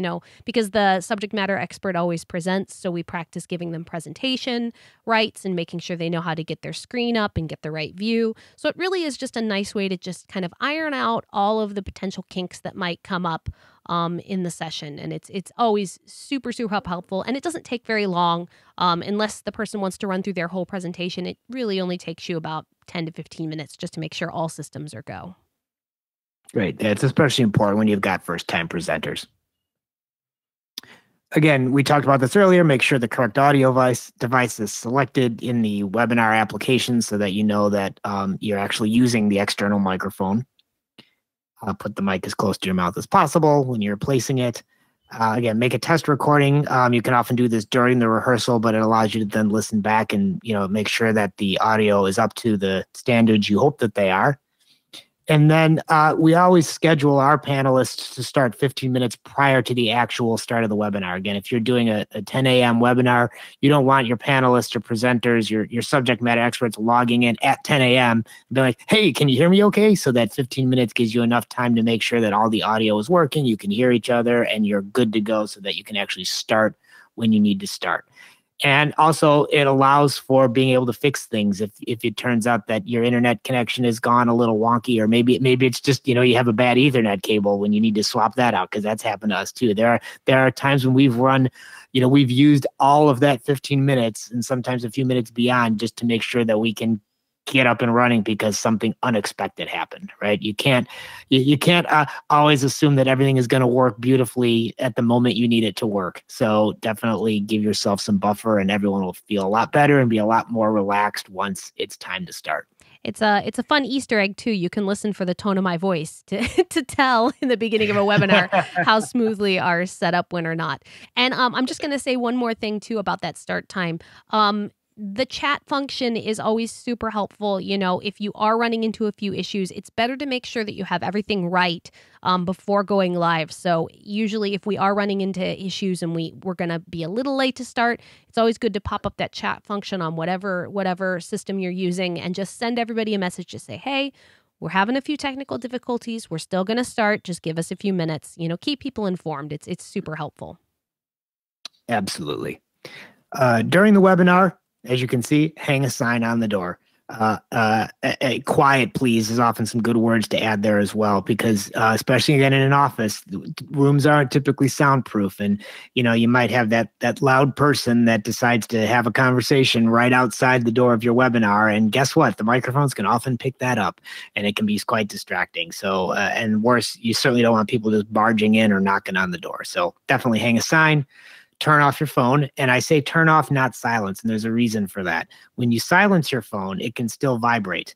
because the subject matter expert always presents. So we practice giving them presentation rights and making sure they know how to get their screen up and get the right view. So it really is just a nice way to just kind of iron out all of the potential kinks that might come up in the session. And it's always super, super helpful. And it doesn't take very long unless the person wants to run through their whole presentation. It really only takes you about 10 to 15 minutes just to make sure all systems are go. Great. It's especially important when you've got first-time presenters. Again, we talked about this earlier. Make sure the correct audio device is selected in the webinar application so that you know that you're actually using the external microphone. Put the mic as close to your mouth as possible when you're placing it. Again, make a test recording. You can often do this during the rehearsal, but it allows you to then listen back and make sure that the audio is up to the standards you hope that they are. And then we always schedule our panelists to start 15 minutes prior to the actual start of the webinar. Again, if you're doing a 10 a.m. webinar, you don't want your panelists or presenters, your subject matter experts logging in at 10 a.m. and be like, hey, can you hear me okay? So that 15 minutes gives you enough time to make sure that all the audio is working, you can hear each other, and you're good to go so that you can actually start when you need to start. And also, it allows for being able to fix things if it turns out that your internet connection has gone a little wonky, or maybe it's just you have a bad Ethernet cable when you need to swap that out, because that's happened to us too. There are times when we've run, we've used all of that 15 minutes and sometimes a few minutes beyond just to make sure that we can get up and running because something unexpected happened, right? You can't always assume that everything is going to work beautifully at the moment you need it to work. So definitely give yourself some buffer, and everyone will feel a lot better and be a lot more relaxed once it's time to start. It's a fun Easter egg too. You can listen for the tone of my voice to tell in the beginning of a webinar how smoothly our setup went or not. And I'm just going to say one more thing too about that start time. The chat function is always super helpful. If you are running into a few issues, it's better to make sure that you have everything right before going live. So usually if we are running into issues and we're going to be a little late to start, it's always good to pop up that chat function on whatever system you're using and just send everybody a message to say, hey, we're having a few technical difficulties. We're still going to start. Just give us a few minutes. Keep people informed. It's super helpful. Absolutely. During the webinar, as you can see, hang a sign on the door. Quiet, please, is often some good words to add there as well, because especially again in an office, rooms aren't typically soundproof, and you might have that loud person that decides to have a conversation right outside the door of your webinar, and guess what? The microphones can often pick that up, and it can be quite distracting. So, and worse, you certainly don't want people just barging in or knocking on the door. So definitely hang a sign. Turn off your phone. And I say turn off, not silence. And there's a reason for that. When you silence your phone, it can still vibrate.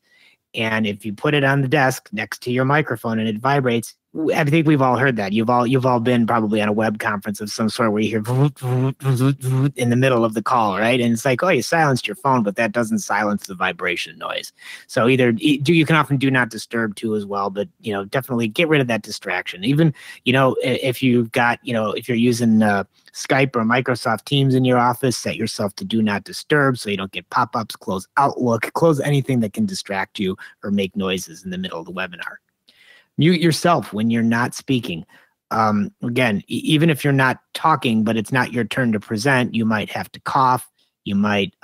And if you put it on the desk next to your microphone and it vibrates, I think we've all heard that. You've all been probably on a web conference of some sort where you hear in the middle of the call, right? And it's like, oh, you silenced your phone, but that doesn't silence the vibration noise. So you can often do not disturb too as well, but definitely get rid of that distraction. Even if you've got if you're using Skype or Microsoft Teams in your office, set yourself to do not disturb so you don't get pop-ups. Close Outlook, close anything that can distract you or make noises in the middle of the webinar. Mute yourself when you're not speaking. Again, even if you're not talking, but it's not your turn to present, you might have to cough. You might,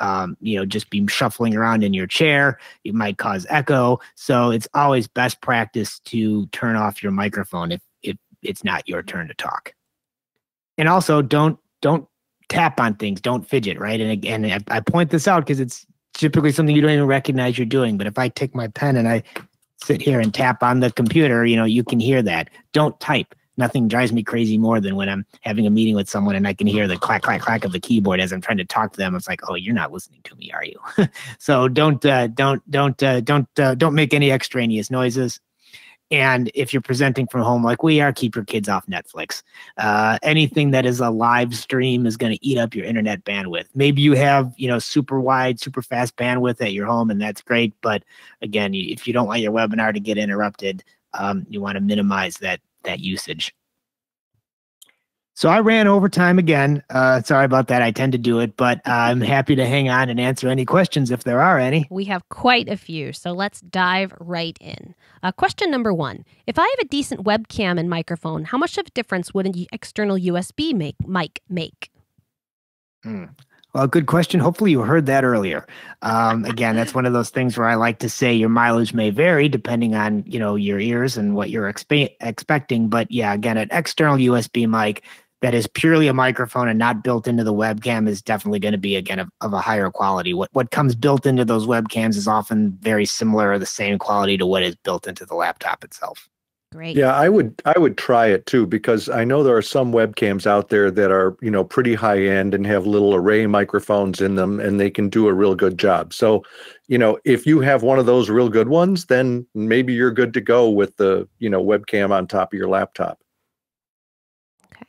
just be shuffling around in your chair. It might cause echo. So it's always best practice to turn off your microphone if it's not your turn to talk. And also don't tap on things. Don't fidget, right? And again, I point this out because it's typically something you don't even recognize you're doing. But if I take my pen and I sit here and tap on the computer, you can hear that. Don't type. Nothing drives me crazy more than when I'm having a meeting with someone and I can hear the clack, clack, clack of the keyboard as I'm trying to talk to them. It's like, oh, you're not listening to me, are you? So don't make any extraneous noises. And if you're presenting from home like we are, keep your kids off Netflix. Anything that is a live stream is going to eat up your internet bandwidth. Maybe you have, super wide, super fast bandwidth at your home, and that's great. But again, if you don't want your webinar to get interrupted, you want to minimize that usage. So I ran over time again. Sorry about that. I tend to do it, but I'm happy to hang on and answer any questions if there are any. We have quite a few, so let's dive right in. Question number 1. If I have a decent webcam and microphone, how much of a difference would an external USB mic make? Well, good question. Hopefully you heard that earlier. Again, that's one of those things where I like to say your mileage may vary depending on, your ears and what you're expecting. But yeah, again, an external USB mic that is purely a microphone and not built into the webcam is definitely going to be, again, of a higher quality. What comes built into those webcams is often very similar or the same quality to what is built into the laptop itself. Great. Yeah, I would try it too, because I know there are some webcams out there that are, pretty high end and have little array microphones in them, and they can do a real good job. So, if you have one of those real good ones, then maybe you're good to go with the, webcam on top of your laptop. Okay.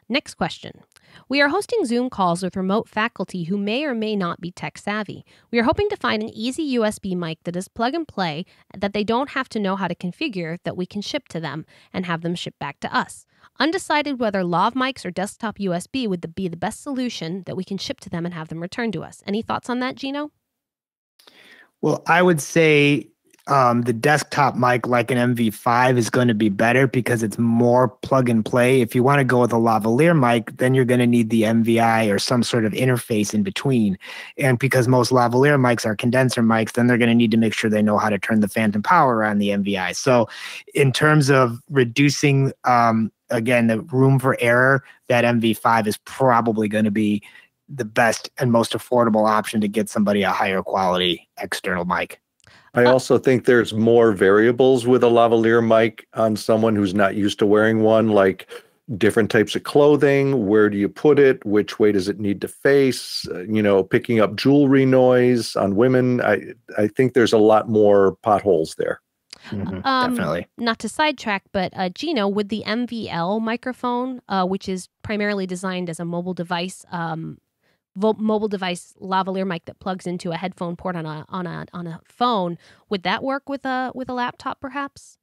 Next question. We are hosting Zoom calls with remote faculty who may or may not be tech savvy. We are hoping to find an easy USB mic that is plug and play, that they don't have to know how to configure, that we can ship to them and have them shipped back to us. Undecided whether lav mics or desktop USB would be the best solution that we can ship to them and have them returned to us. Any thoughts on that, Gino? Well, I would say the desktop mic, like an MV5, is going to be better because it's more plug and play. If you want to go with a lavalier mic, then you're going to need the MVI or some sort of interface in between. And because most lavalier mics are condenser mics, then they're going to need to make sure they know how to turn the phantom power on the MVI. So in terms of reducing, again, the room for error, that MV5 is probably going to be the best and most affordable option to get somebody a higher quality external mic. I also think there's more variables with a lavalier mic on someone who's not used to wearing one, like different types of clothing. Where do you put it? Which way does it need to face? Picking up jewelry noise on women. I think there's a lot more potholes there. Definitely. Not to sidetrack, but Gino, with the MVL microphone, which is primarily designed as a mobile device lavalier mic that plugs into a headphone port on a phone, would that work with a laptop perhaps?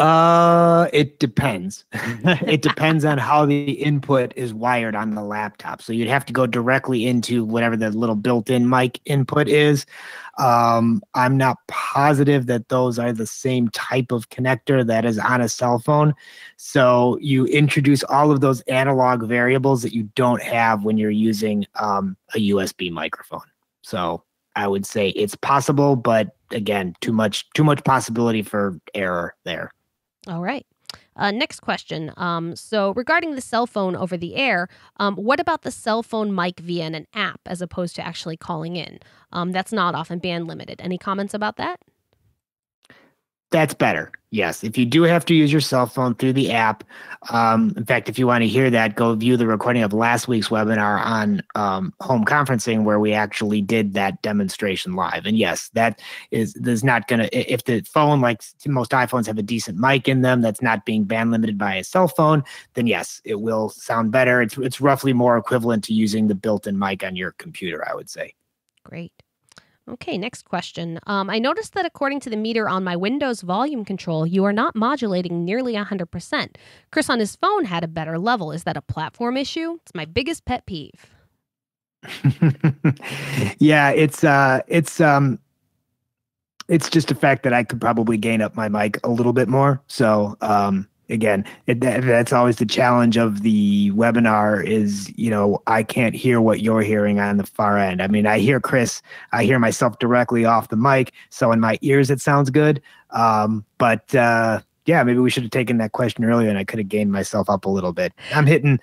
It depends. It depends on how the input is wired on the laptop. So you'd have to go directly into whatever the little built-in mic input is. I'm not positive that those are the same type of connector that is on a cell phone. So you introduce all of those analog variables that you don't have when you're using a USB microphone. So I would say it's possible, but again, too much possibility for error there. All right. Next question. So regarding the cell phone over the air, what about the cell phone mic via an app as opposed to actually calling in? That's not often band limited. Any comments about that? That's better. Yes. If you do have to use your cell phone through the app, in fact, if you want to hear that, go view the recording of last week's webinar on home conferencing, where we actually did that demonstration live. And yes, there's not going to, if the phone, like most iPhones, have a decent mic in them that's not being band limited by a cell phone, then yes, it will sound better. It's roughly more equivalent to using the built-in mic on your computer, I would say. Great. Okay, next question. I noticed that according to the meter on my Windows volume control, you are not modulating nearly 100%. Chris on his phone had a better level. Is that a platform issue? It's my biggest pet peeve. Yeah, it's just a fact that I could probably gain up my mic a little bit more. So again, that's always the challenge of the webinar is, I can't hear what you're hearing on the far end. I mean, I hear Chris, I hear myself directly off the mic. So in my ears, it sounds good. Yeah, maybe we should have taken that question earlier and I could have gained myself up a little bit. I'm hitting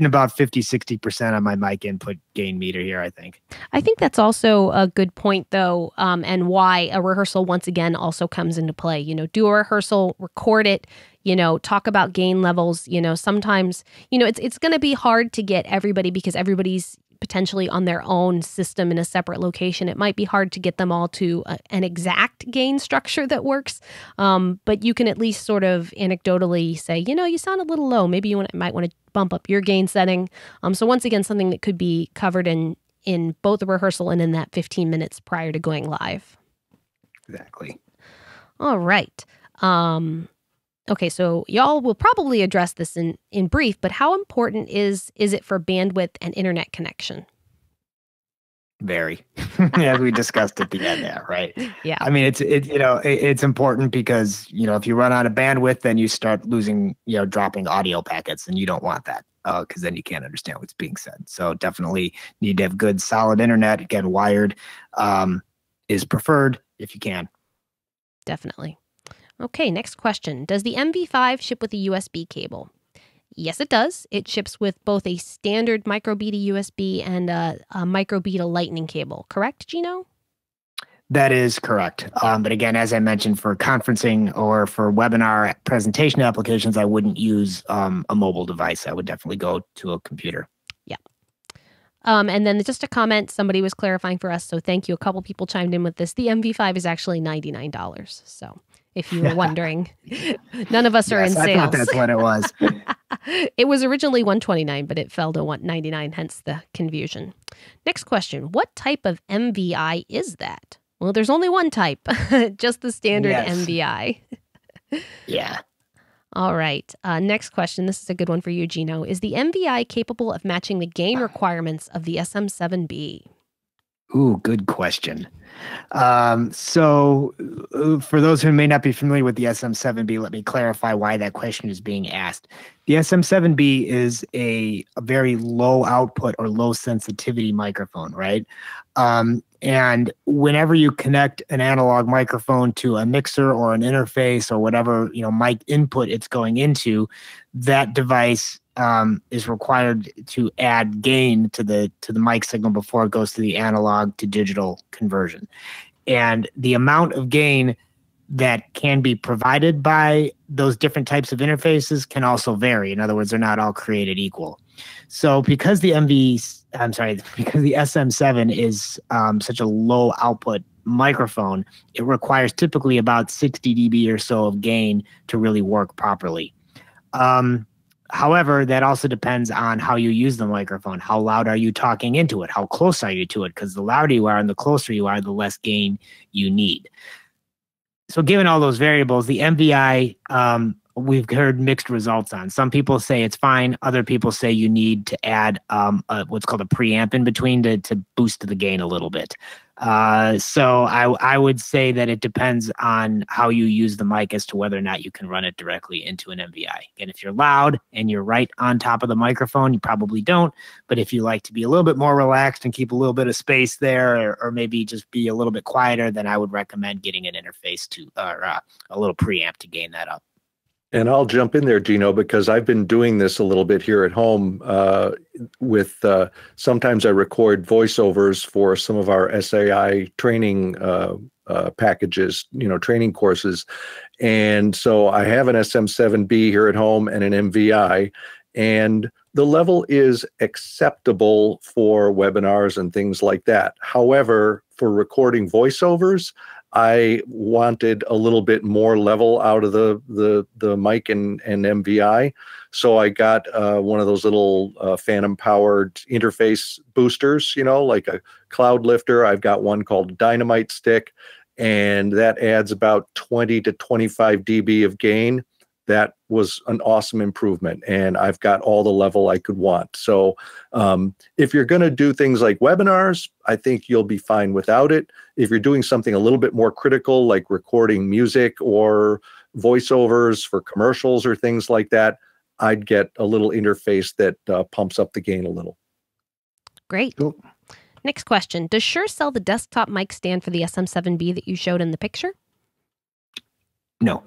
about 50-60% on my mic input gain meter here, I think. I think that's also a good point, though, and why a rehearsal, once again, also comes into play. Do a rehearsal, record it, talk about gain levels. Sometimes, it's going to be hard to get everybody because everybody's potentially on their own system in a separate location. It might be hard to get them all to an exact gain structure that works, but you can at least sort of anecdotally say, you sound a little low. Maybe you might want to bump up your gain setting. So once again, something that could be covered in both the rehearsal and in that 15 minutes prior to going live. Exactly. All right. Okay, so y'all will probably address this in brief, but how important is it for bandwidth and internet connection? Very, as we discussed at the end there, right? Yeah. I mean, it's important because, if you run out of bandwidth, then you start losing, dropping audio packets, and you don't want that because then you can't understand what's being said. So definitely need to have good, solid internet. Again, wired is preferred if you can. Definitely. Okay, next question. Does the MV5 ship with a USB cable? Yes, it does. It ships with both a standard microBeta USB and a microBeta lightning cable. Correct, Gino? That is correct. But again, as I mentioned, for conferencing or for webinar presentation applications, I wouldn't use a mobile device. I would definitely go to a computer. Yeah. And then just a comment, somebody was clarifying for us, so thank you. A couple people chimed in with this. The MV5 is actually $99. So if you were wondering, none of us are in sales. I thought that's what it was. It was originally $129, but it fell to $199, hence the confusion. Next question. What type of MVI is that? Well, there's only one type, just the standard MVI. Yeah. All right. Next question. This is a good one for you, Gino. Is the MVI capable of matching the gain requirements of the SM7B? Ooh, good question. So for those who may not be familiar with the SM7B, let me clarify why that question is being asked. The SM7B is a very low output or low sensitivity microphone, right? And whenever you connect an analog microphone to a mixer or an interface or whatever, mic input it's going into, that device is required to add gain to the mic signal before it goes to the analog to digital conversion. And the amount of gain that can be provided by those different types of interfaces can also vary. In other words, they're not all created equal. So because the SM7 is such a low output microphone, it requires typically about 60 dB or so of gain to really work properly. However, that also depends on how you use the microphone. How loud are you talking into it? How close are you to it? Because the louder you are and the closer you are, the less gain you need. So given all those variables, the MVI, we've heard mixed results on. Some people say it's fine. Other people say you need to add what's called a preamp in between to boost the gain a little bit. So I would say that it depends on how you use the mic as to whether or not you can run it directly into an MVI. And if you're loud and you're right on top of the microphone, you probably don't. But if you like to be a little bit more relaxed and keep a little bit of space there, or maybe just be a little bit quieter, then I would recommend getting an interface to or a little preamp to gain that up. And I'll jump in there, Gino, because I've been doing this a little bit here at home with sometimes I record voiceovers for some of our SAI training packages, training courses. And so I have an SM7B here at home and an MVI, and the level is acceptable for webinars and things like that. However, for recording voiceovers, I wanted a little bit more level out of the mic and MVI. So I got one of those little phantom powered interface boosters, like a cloud lifter. I've got one called Dynamite Stick, and that adds about 20 to 25 dB of gain. That was an awesome improvement, and I've got all the level I could want. So if you're going to do things like webinars, I think you'll be fine without it. If you're doing something a little bit more critical, like recording music or voiceovers, for commercials or things like that, I'd get a little interface that pumps up the gain a little. Great. Cool. Next question. Does Shure sell the desktop mic stand for the SM7B that you showed in the picture? No.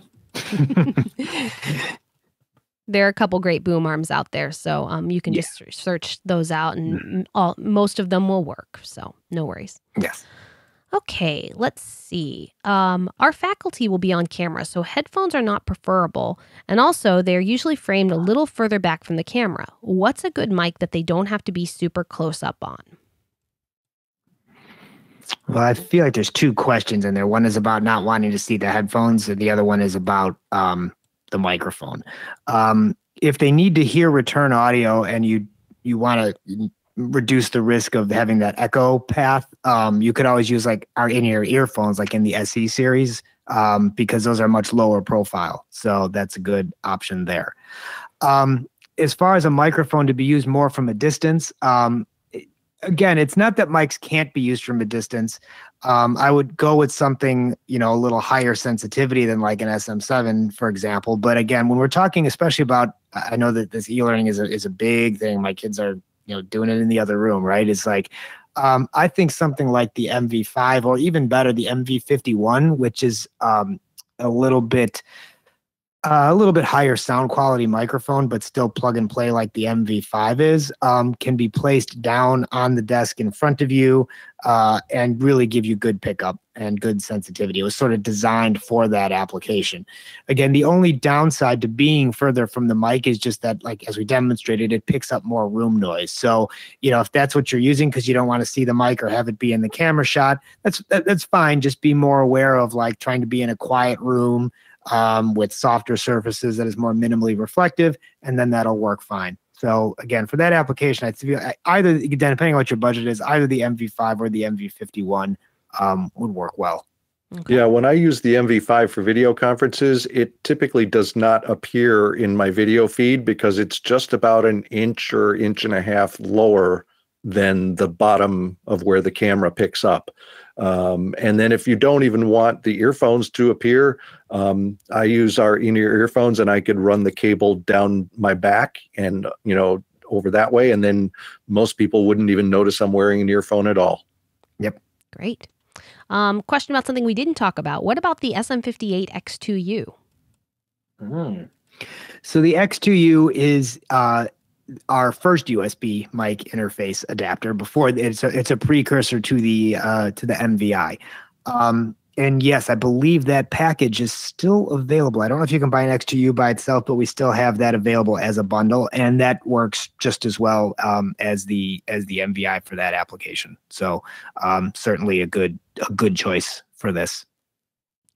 There are a couple great boom arms out there, so you can just search those out, and most of them will work, so no worries. Yes. Okay, let's see. Our faculty will be on camera, so headphones are not preferable, and also they're usually framed a little further back from the camera. What's a good mic that they don't have to be super close up on? Well, I feel like there's two questions in there. One is about not wanting to see the headphones, and the other one is about the microphone. If they need to hear return audio and you want to reduce the risk of having that echo path, you could always use like our in-ear earphones, like in the SE series, because those are much lower profile. So that's a good option there. As far as a microphone to be used more from a distance, again, it's not that mics can't be used from a distance. I would go with something, a little higher sensitivity than like an SM7, for example. But again, when we're talking, especially about, I know that this e-learning is a big thing. My kids are, doing it in the other room, right? It's like, I think something like the MV5 or even better, the MV51, which is a little bit higher sound quality microphone, but still plug and play like the MV5 is, can be placed down on the desk in front of you and really give you good pickup and good sensitivity. It was sort of designed for that application. Again, the only downside to being further from the mic is just that, like, as we demonstrated, it picks up more room noise. So, if that's what you're using because you don't want to see the mic or have it be in the camera shot, that's fine. Just be more aware of like trying to be in a quiet room, with softer surfaces that is more minimally reflective, and then that'll work fine. So again, for that application, I feel either, depending on what your budget is, either the MV5 or the MV51 would work well. Okay. Yeah, when I use the MV5 for video conferences, it typically does not appear in my video feed because it's just about an inch or inch and a half lower than the bottom of where the camera picks up. And then if you don't even want the earphones to appear, I use our in-ear earphones and I could run the cable down my back and, over that way. And then most people wouldn't even notice I'm wearing an earphone at all. Yep. Great. Question about something we didn't talk about. What about the SM58 X2U? So the X2U is our first USB mic interface adapter. Before it's a precursor to the MVI. And yes, I believe that package is still available. I don't know if you can buy an X2U by itself, but we still have that available as a bundle, and that works just as well as the MVI for that application. So certainly a good choice for this.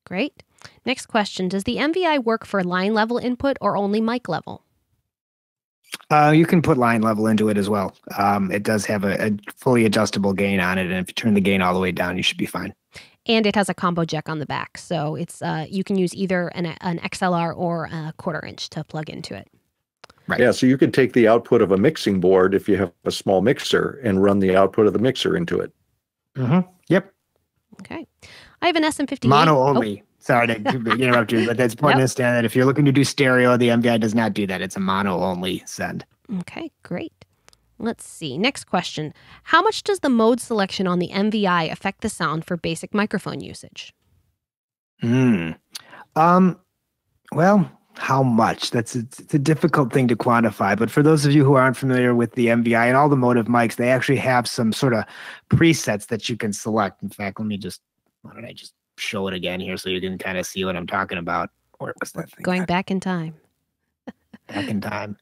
Great. Next question: does the MVI work for line level input or only mic level? You can put line level into it as well. It does have a fully adjustable gain on it, and if you turn the gain all the way down, you should be fine. And it has a combo jack on the back, so it's you can use either an XLR or a 1/4 inch to plug into it. Right. Yeah, so you could take the output of a mixing board if you have a small mixer and run the output of the mixer into it. Mm-hmm. Yep. Okay. I have an SM58. Mono only. Oh. Sorry to interrupt you, but that's important to understand that if you're looking to do stereo, the MVI does not do that. It's a mono only send. Okay, great. Let's see. Next question. How much does the mode selection on the MVI affect the sound for basic microphone usage? Well, how much? It's a difficult thing to quantify. But for those of you who aren't familiar with the MVI and all the Motive mics, they actually have some sort of presets that you can select. In fact, why don't I just show it again here so you can kind of see what I'm talking about? Or was that thing going back in time? Back in time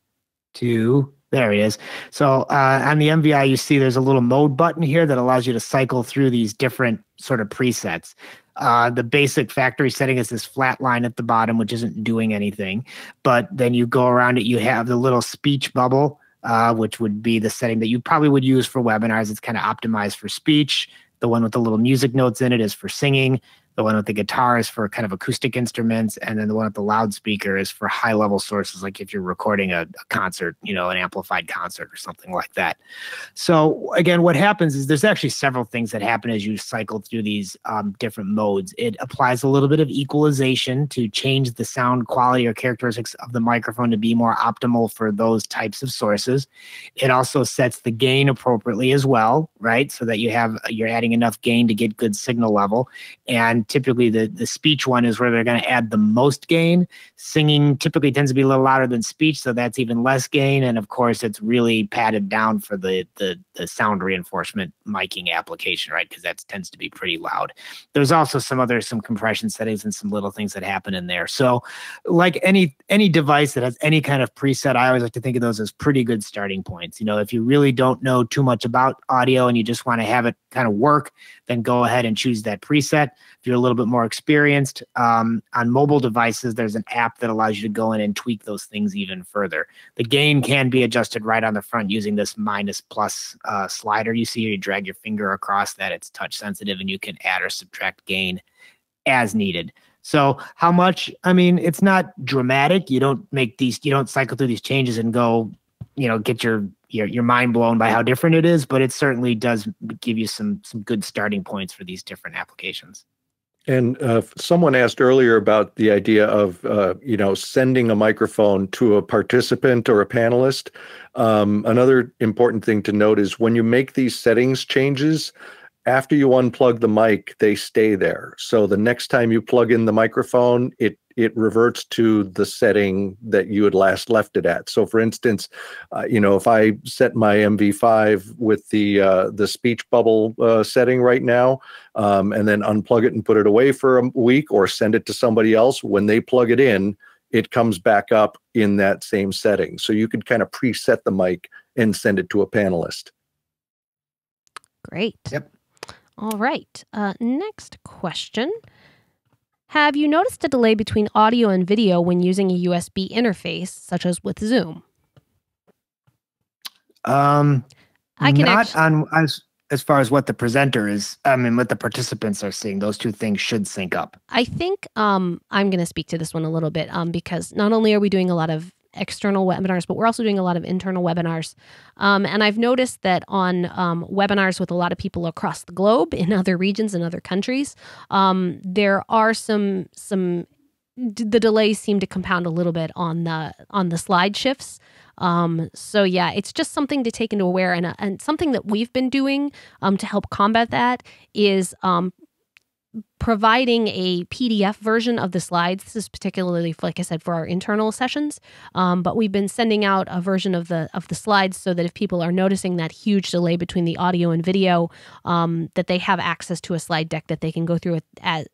to... There it is. So on the MVI, you see there's a little mode button here that allows you to cycle through these different sort of presets. The basic factory setting is this flat line at the bottom, which isn't doing anything. But then you go around it, you have the little speech bubble, which would be the setting that you probably would use for webinars. It's kind of optimized for speech. The one with the little music notes in it is for singing. The one with the guitar is for kind of acoustic instruments, and then the one with the loudspeaker is for high-level sources, like if you're recording a concert, you know, an amplified concert or something like that. So again, what happens is there's actually several things that happen as you cycle through these different modes. It applies a little bit of equalization to change the sound quality or characteristics of the microphone to be more optimal for those types of sources. It also sets the gain appropriately as well, right? So that you're adding enough gain to get good signal level. And typically the speech one is where they're going to add the most gain. Singing typically tends to be a little louder than speech, so that's even less gain. And of course, it's really padded down for the sound reinforcement miking application, right? Because that tends to be pretty loud. There's also some compression settings and some little things that happen in there. So like any device that has any kind of preset, I always like to think of those as pretty good starting points. You know, if you really don't know too much about audio and you just want to have it kind of work, then go ahead and choose that preset. If you're a little bit more experienced, on mobile devices, there's an app that allows you to go in and tweak those things even further. The gain can be adjusted right on the front using this minus plus slider. You see, you drag your finger across that. It's touch sensitive, and you can add or subtract gain as needed. So how much? I mean, it's not dramatic. You don't cycle through these changes and go, you know, get your mind blown by how different it is, but it certainly does give you some good starting points for these different applications. And someone asked earlier about the idea of, you know, sending a microphone to a participant or a panelist. Another important thing to note is when you make these settings changes, after you unplug the mic, they stay there. So the next time you plug in the microphone, it reverts to the setting that you had last left it at. So for instance, you know, if I set my MV5 with the speech bubble setting right now, and then unplug it and put it away for a week or send it to somebody else, when they plug it in, it comes back up in that same setting. So you could kind of preset the mic and send it to a panelist. Great. Yep. All right. Next question. Have you noticed a delay between audio and video when using a USB interface, such as with Zoom? As far as what the presenter is, I mean, what the participants are seeing, those two things should sync up. I think I'm going to speak to this one a little bit because not only are we doing a lot of external webinars, but we're also doing a lot of internal webinars. And I've noticed that on webinars with a lot of people across the globe in other regions and other countries, there are the delays seem to compound a little bit on the slide shifts. So yeah, it's just something to take into aware, and something that we've been doing to help combat that is providing a PDF version of the slides. This is particularly, like I said, for our internal sessions. But we've been sending out a version of the slides so that if people are noticing that huge delay between the audio and video, that they have access to a slide deck that they can go through at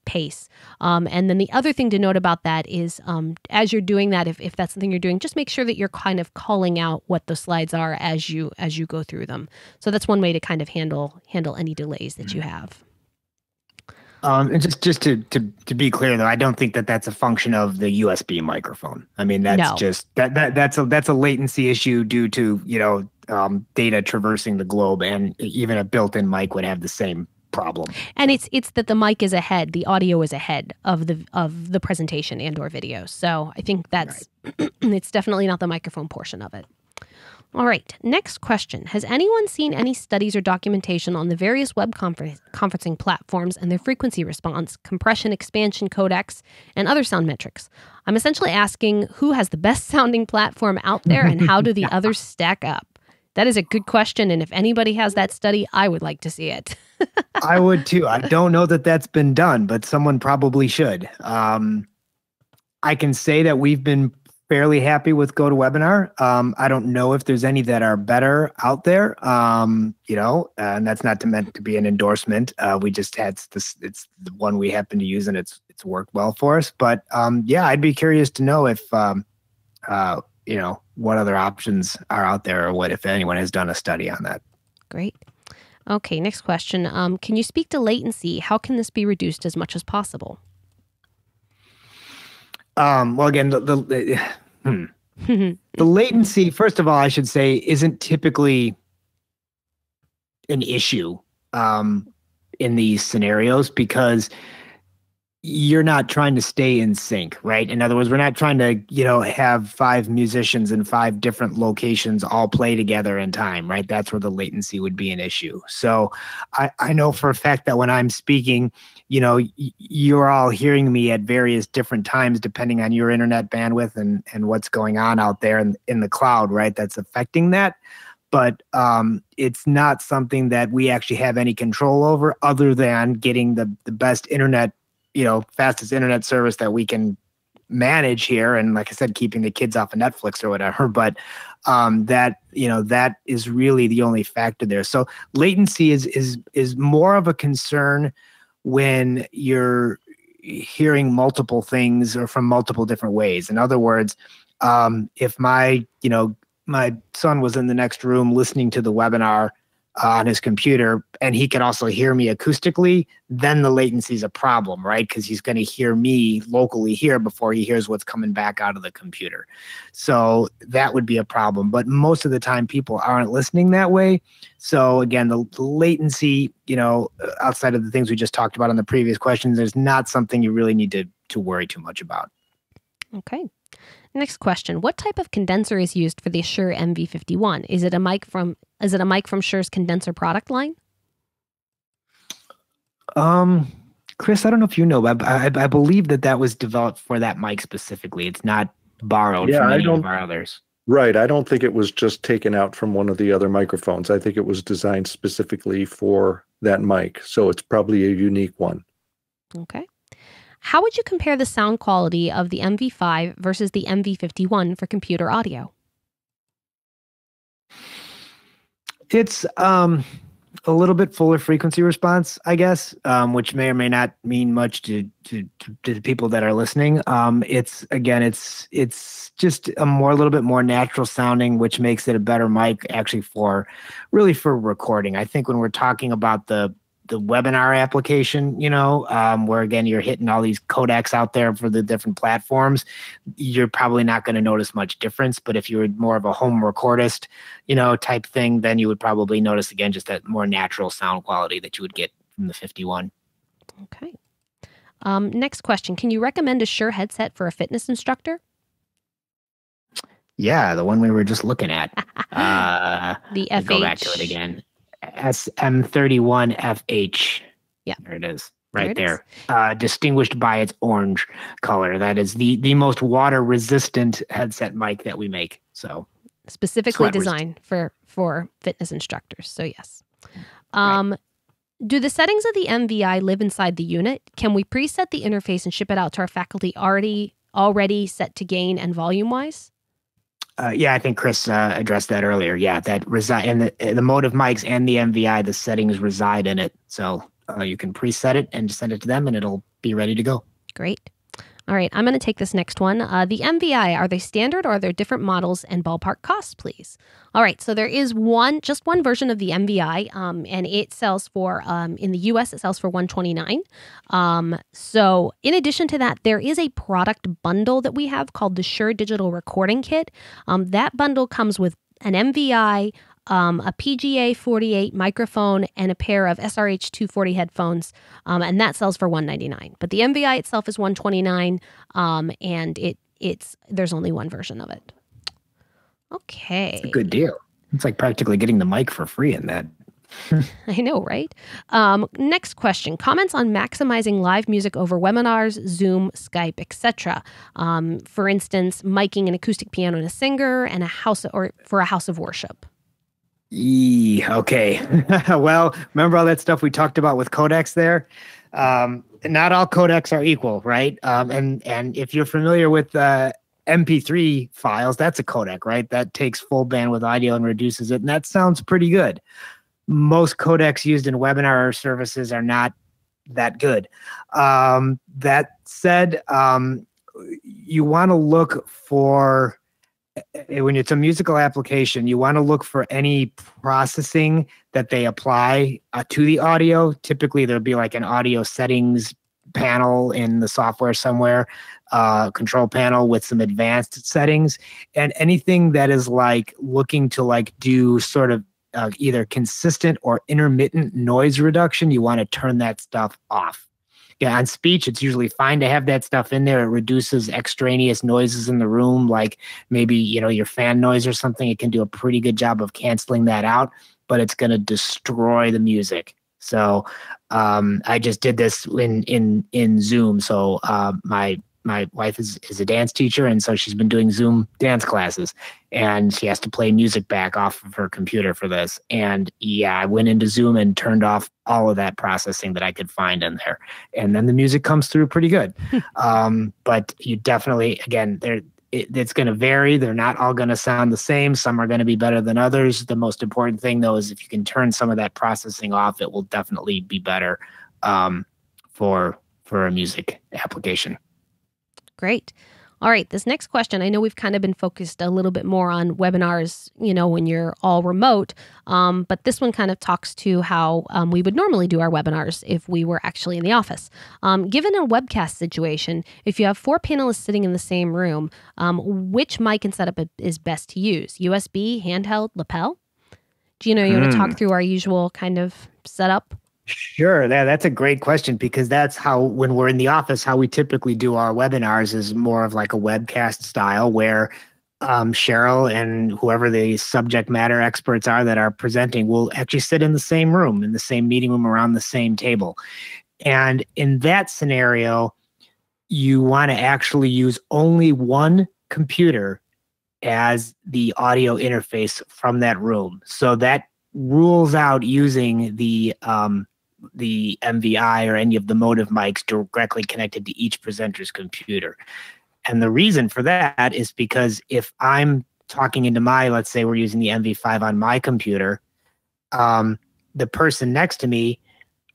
pace. And then the other thing to note about that is, as you're doing that, if that's something you're doing, just make sure that you're kind of calling out what the slides are as you go through them. So that's one way to kind of handle any delays that you have. And just to be clear though, I don't think that that's a function of the USB microphone. I mean, that's just that's a latency issue due to, you know, data traversing the globe, and even a built-in mic would have the same problem. And it's that the mic is ahead, the audio is ahead of the presentation and or video. So I think that's right. It's definitely not the microphone portion of it. All right, next question. Has anyone seen any studies or documentation on the various web conferencing platforms and their frequency response, compression, expansion, codecs, and other sound metrics? I'm essentially asking who has the best sounding platform out there and how do the others stack up? That is a good question, and if anybody has that study, I would like to see it. I would too. I don't know that that's been done, but someone probably should. I can say that we've been fairly happy with GoToWebinar. I don't know if there's any that are better out there, you know, and that's not meant to be an endorsement. We just had this, it's the one we happen to use, and it's worked well for us. But yeah, I'd be curious to know if, you know, what other options are out there, or what, if anyone has done a study on that. Great. Okay, next question. Can you speak to latency? How can this be reduced as much as possible? Well, again, the latency, first of all, I should say, isn't typically an issue in these scenarios, because you're not trying to stay in sync, right? In other words, we're not trying to, have 5 musicians in 5 different locations all play together in time, right? That's where the latency would be an issue. So I know for a fact that when I'm speaking, you're all hearing me at various different times, depending on your internet bandwidth and what's going on out there in the cloud, right? That's affecting that. But it's not something that we actually have any control over other than getting the best internet, fastest internet service that we can manage here. And like I said, keeping the kids off of Netflix or whatever. But that is really the only factor there. So latency is more of a concern when you're hearing multiple things or from multiple different ways. In other words, if my son was in the next room listening to the webinar on his computer and he can also hear me acoustically, then the latency is a problem, right? Because he's going to hear me locally here before he hears what's coming back out of the computer. So that would be a problem. But most of the time people aren't listening that way. So again, the latency, outside of the things we just talked about on the previous questions, there's not something you really need to worry too much about. Okay. Next question. What type of condenser is used for the Shure MV51? Is it a mic from Shure's condenser product line? Chris, I don't know if you know, but I believe that was developed for that mic specifically. It's not borrowed from any of our others. Right. I don't think it was just taken out from one of the other microphones. I think it was designed specifically for that mic. So it's probably a unique one. Okay. How would you compare the sound quality of the MV5 versus the MV51 for computer audio? It's a little bit fuller frequency response, I guess, which may or may not mean much to the people that are listening. It's just a little bit more natural sounding, which makes it a better mic actually for recording. I think when we're talking about the webinar application, where again, you're hitting all these codecs out there for the different platforms, you're probably not going to notice much difference. But if you were more of a home recordist, type thing, then you would probably notice again, just that more natural sound quality that you would get from the 51. Okay. Next question. Can you recommend a Shure headset for a fitness instructor? Yeah, the one we were just looking at. The FH. Go back to it again. SM31FH. Yeah. There it is. Right there. Distinguished by its orange color. That is the most water resistant headset mic that we make. So specifically designed for fitness instructors. So yes. Right. Do the settings of the MVI live inside the unit? Can we preset the interface and ship it out to our faculty already set to gain and volume wise? Yeah, I think Chris addressed that earlier. Yeah, that reside in the Motive mics and the MVI, the settings reside in it. So you can preset it and just send it to them and it'll be ready to go. Great. All right, I'm going to take this next one. The MVI, are they standard or are there different models and ballpark costs, please? All right, so there is just one version of the MVI, and it sells for, in the US, it sells for $129. So in addition to that, there is a product bundle that we have called the Shure Digital Recording Kit. That bundle comes with an MVI, a PGA 48 microphone, and a pair of SRH 240 headphones, and that sells for $199. But the MVI itself is $129, and there's only one version of it. Okay. It's a good deal. It's like practically getting the mic for free in that. I know, right? Next question. Comments on maximizing live music over webinars, Zoom, Skype, etc. For instance, miking an acoustic piano and a singer and for a house of worship. Okay. Well, remember all that stuff we talked about with codecs there? Not all codecs are equal, right? And if you're familiar with MP3 files, that's a codec, right? That takes full bandwidth audio and reduces it, and that sounds pretty good. Most codecs used in webinar services are not that good. That said, you want to look for, when it's a musical application, you want to look for any processing that they apply to the audio. Typically, there'll be like an audio settings panel in the software somewhere, control panel with some advanced settings, and anything that is like looking to like do sort of either consistent or intermittent noise reduction, you want to turn that stuff off. Yeah, on speech, it's usually fine to have that stuff in there. It reduces extraneous noises in the room, like maybe, your fan noise or something. It can do a pretty good job of canceling that out, but it's going to destroy the music. So I just did this in Zoom. So my wife is a dance teacher, and so she's been doing Zoom dance classes, and she has to play music back off of her computer for this. And yeah, I went into Zoom and turned off all of that processing that I could find in there, and then the music comes through pretty good. But you definitely, again, it's going to vary. They're not all going to sound the same. Some are going to be better than others. The most important thing, though, is if you can turn some of that processing off, it will definitely be better for a music application. Great. All right. This next question, I know we've kind of been focused a little bit more on webinars, when you're all remote. But this one kind of talks to how we would normally do our webinars if we were actually in the office. Given a webcast situation, if you have 4 panelists sitting in the same room, which mic and setup is best to use? USB, handheld, lapel? Gino, you want to talk through our usual kind of setup? Sure. That's a great question, because that's how, when we're in the office, how we typically do our webinars is more of like a webcast style where Cheryl and whoever the subject matter experts are that are presenting will actually sit in the same room, in the same meeting room, around the same table. And in that scenario, you want to actually use only one computer as the audio interface from that room. So that rules out using the MVI or any of the motive mics directly connected to each presenter's computer. And the reason for that is because if I'm talking into let's say we're using the MV5 on my computer, the person next to me,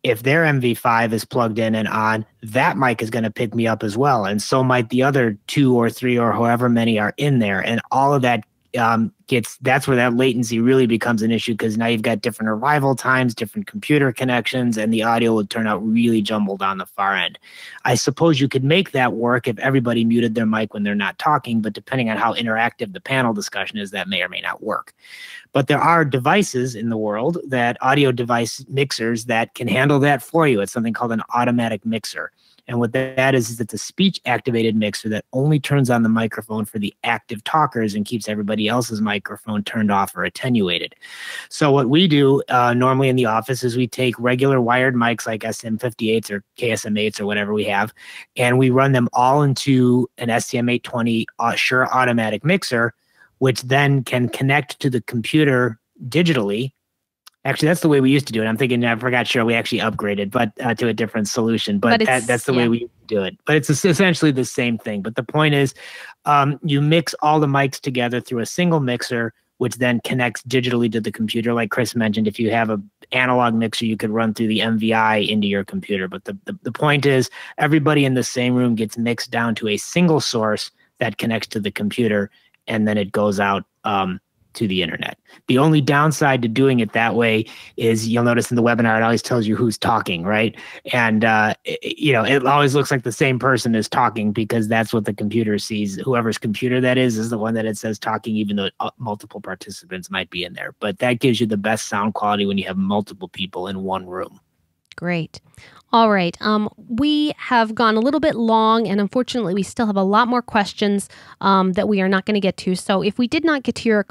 if their MV5 is plugged in and on, that mic is going to pick me up as well. And so might the other 2 or 3 or however many are in there. And all of that that's where that latency really becomes an issue, because now you've got different arrival times, different computer connections, and the audio would turn out really jumbled on the far end. I suppose you could make that work if everybody muted their mic when they're not talking, but depending on how interactive the panel discussion is, that may or may not work. But there are devices in the world, that audio device mixers that can handle that for you. It's something called an automatic mixer. And what that is it's a speech-activated mixer that only turns on the microphone for the active talkers and keeps everybody else's microphone turned off or attenuated. So what we do normally in the office is we take regular wired mics like SM58s or KSM8s or whatever we have, and we run them all into an STM820 Shure automatic mixer, which then can connect to the computer digitally. Actually, that's the way we used to do it. I'm thinking, I forgot, sure, we actually upgraded, but to a different solution. But that's the way we used to do it. But it's essentially the same thing. But the point is, you mix all the mics together through a single mixer, which then connects digitally to the computer. Like Chris mentioned, if you have an analog mixer, you could run through the MVI into your computer. But the point is, everybody in the same room gets mixed down to a single source that connects to the computer, and then it goes out to the internet. The only downside to doing it that way is, you'll notice in the webinar, it always tells you who's talking, right? And, it always looks like the same person is talking, because that's what the computer sees. Whoever's computer that is the one that it says talking, even though multiple participants might be in there. But that gives you the best sound quality when you have multiple people in one room. Great. All right. We have gone a little bit long, and unfortunately, we still have a lot more questions that we are not going to get to. So if we did not get to your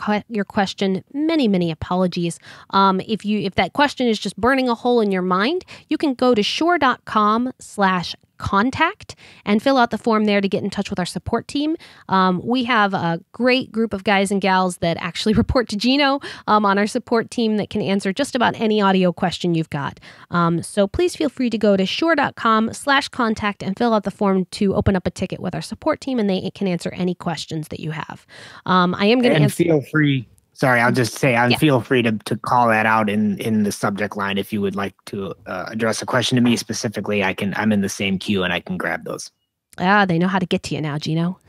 question, many apologies. If that question is just burning a hole in your mind, you can go to shure.com/contact and fill out the form there to get in touch with our support team. We have a great group of guys and gals that actually report to Gino on our support team that can answer just about any audio question you've got. So please feel free to go to shure.com/contact and fill out the form to open up a ticket with our support team, and they can answer any questions that you have. I am going to answer. Feel free. Sorry, I'll just say, feel free to call that out in the subject line if you would like to address a question to me specifically. I'm in the same queue and I can grab those. They know how to get to you now, Gino.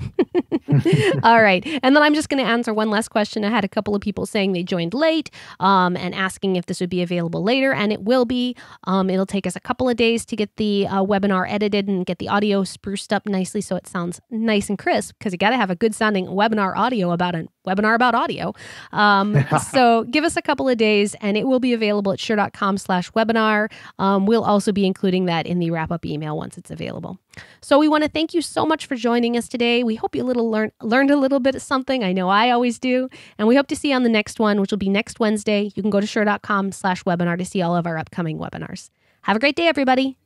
All right. And then I'm just going to answer one last question. I had a couple of people saying they joined late and asking if this would be available later, and it will be. It'll take us a couple of days to get the webinar edited and get the audio spruced up nicely so it sounds nice and crisp, because you got to have a good sounding webinar audio about a webinar about audio. So give us a couple of days and it will be available at shure.com/webinar. We'll also be including that in the wrap-up email once it's available. So we want to thank you so much for joining us today. We hope you learned a little bit of something. I know I always do. And we hope to see you on the next one, which will be next Wednesday. You can go to shure.com/webinar to see all of our upcoming webinars. Have a great day, everybody.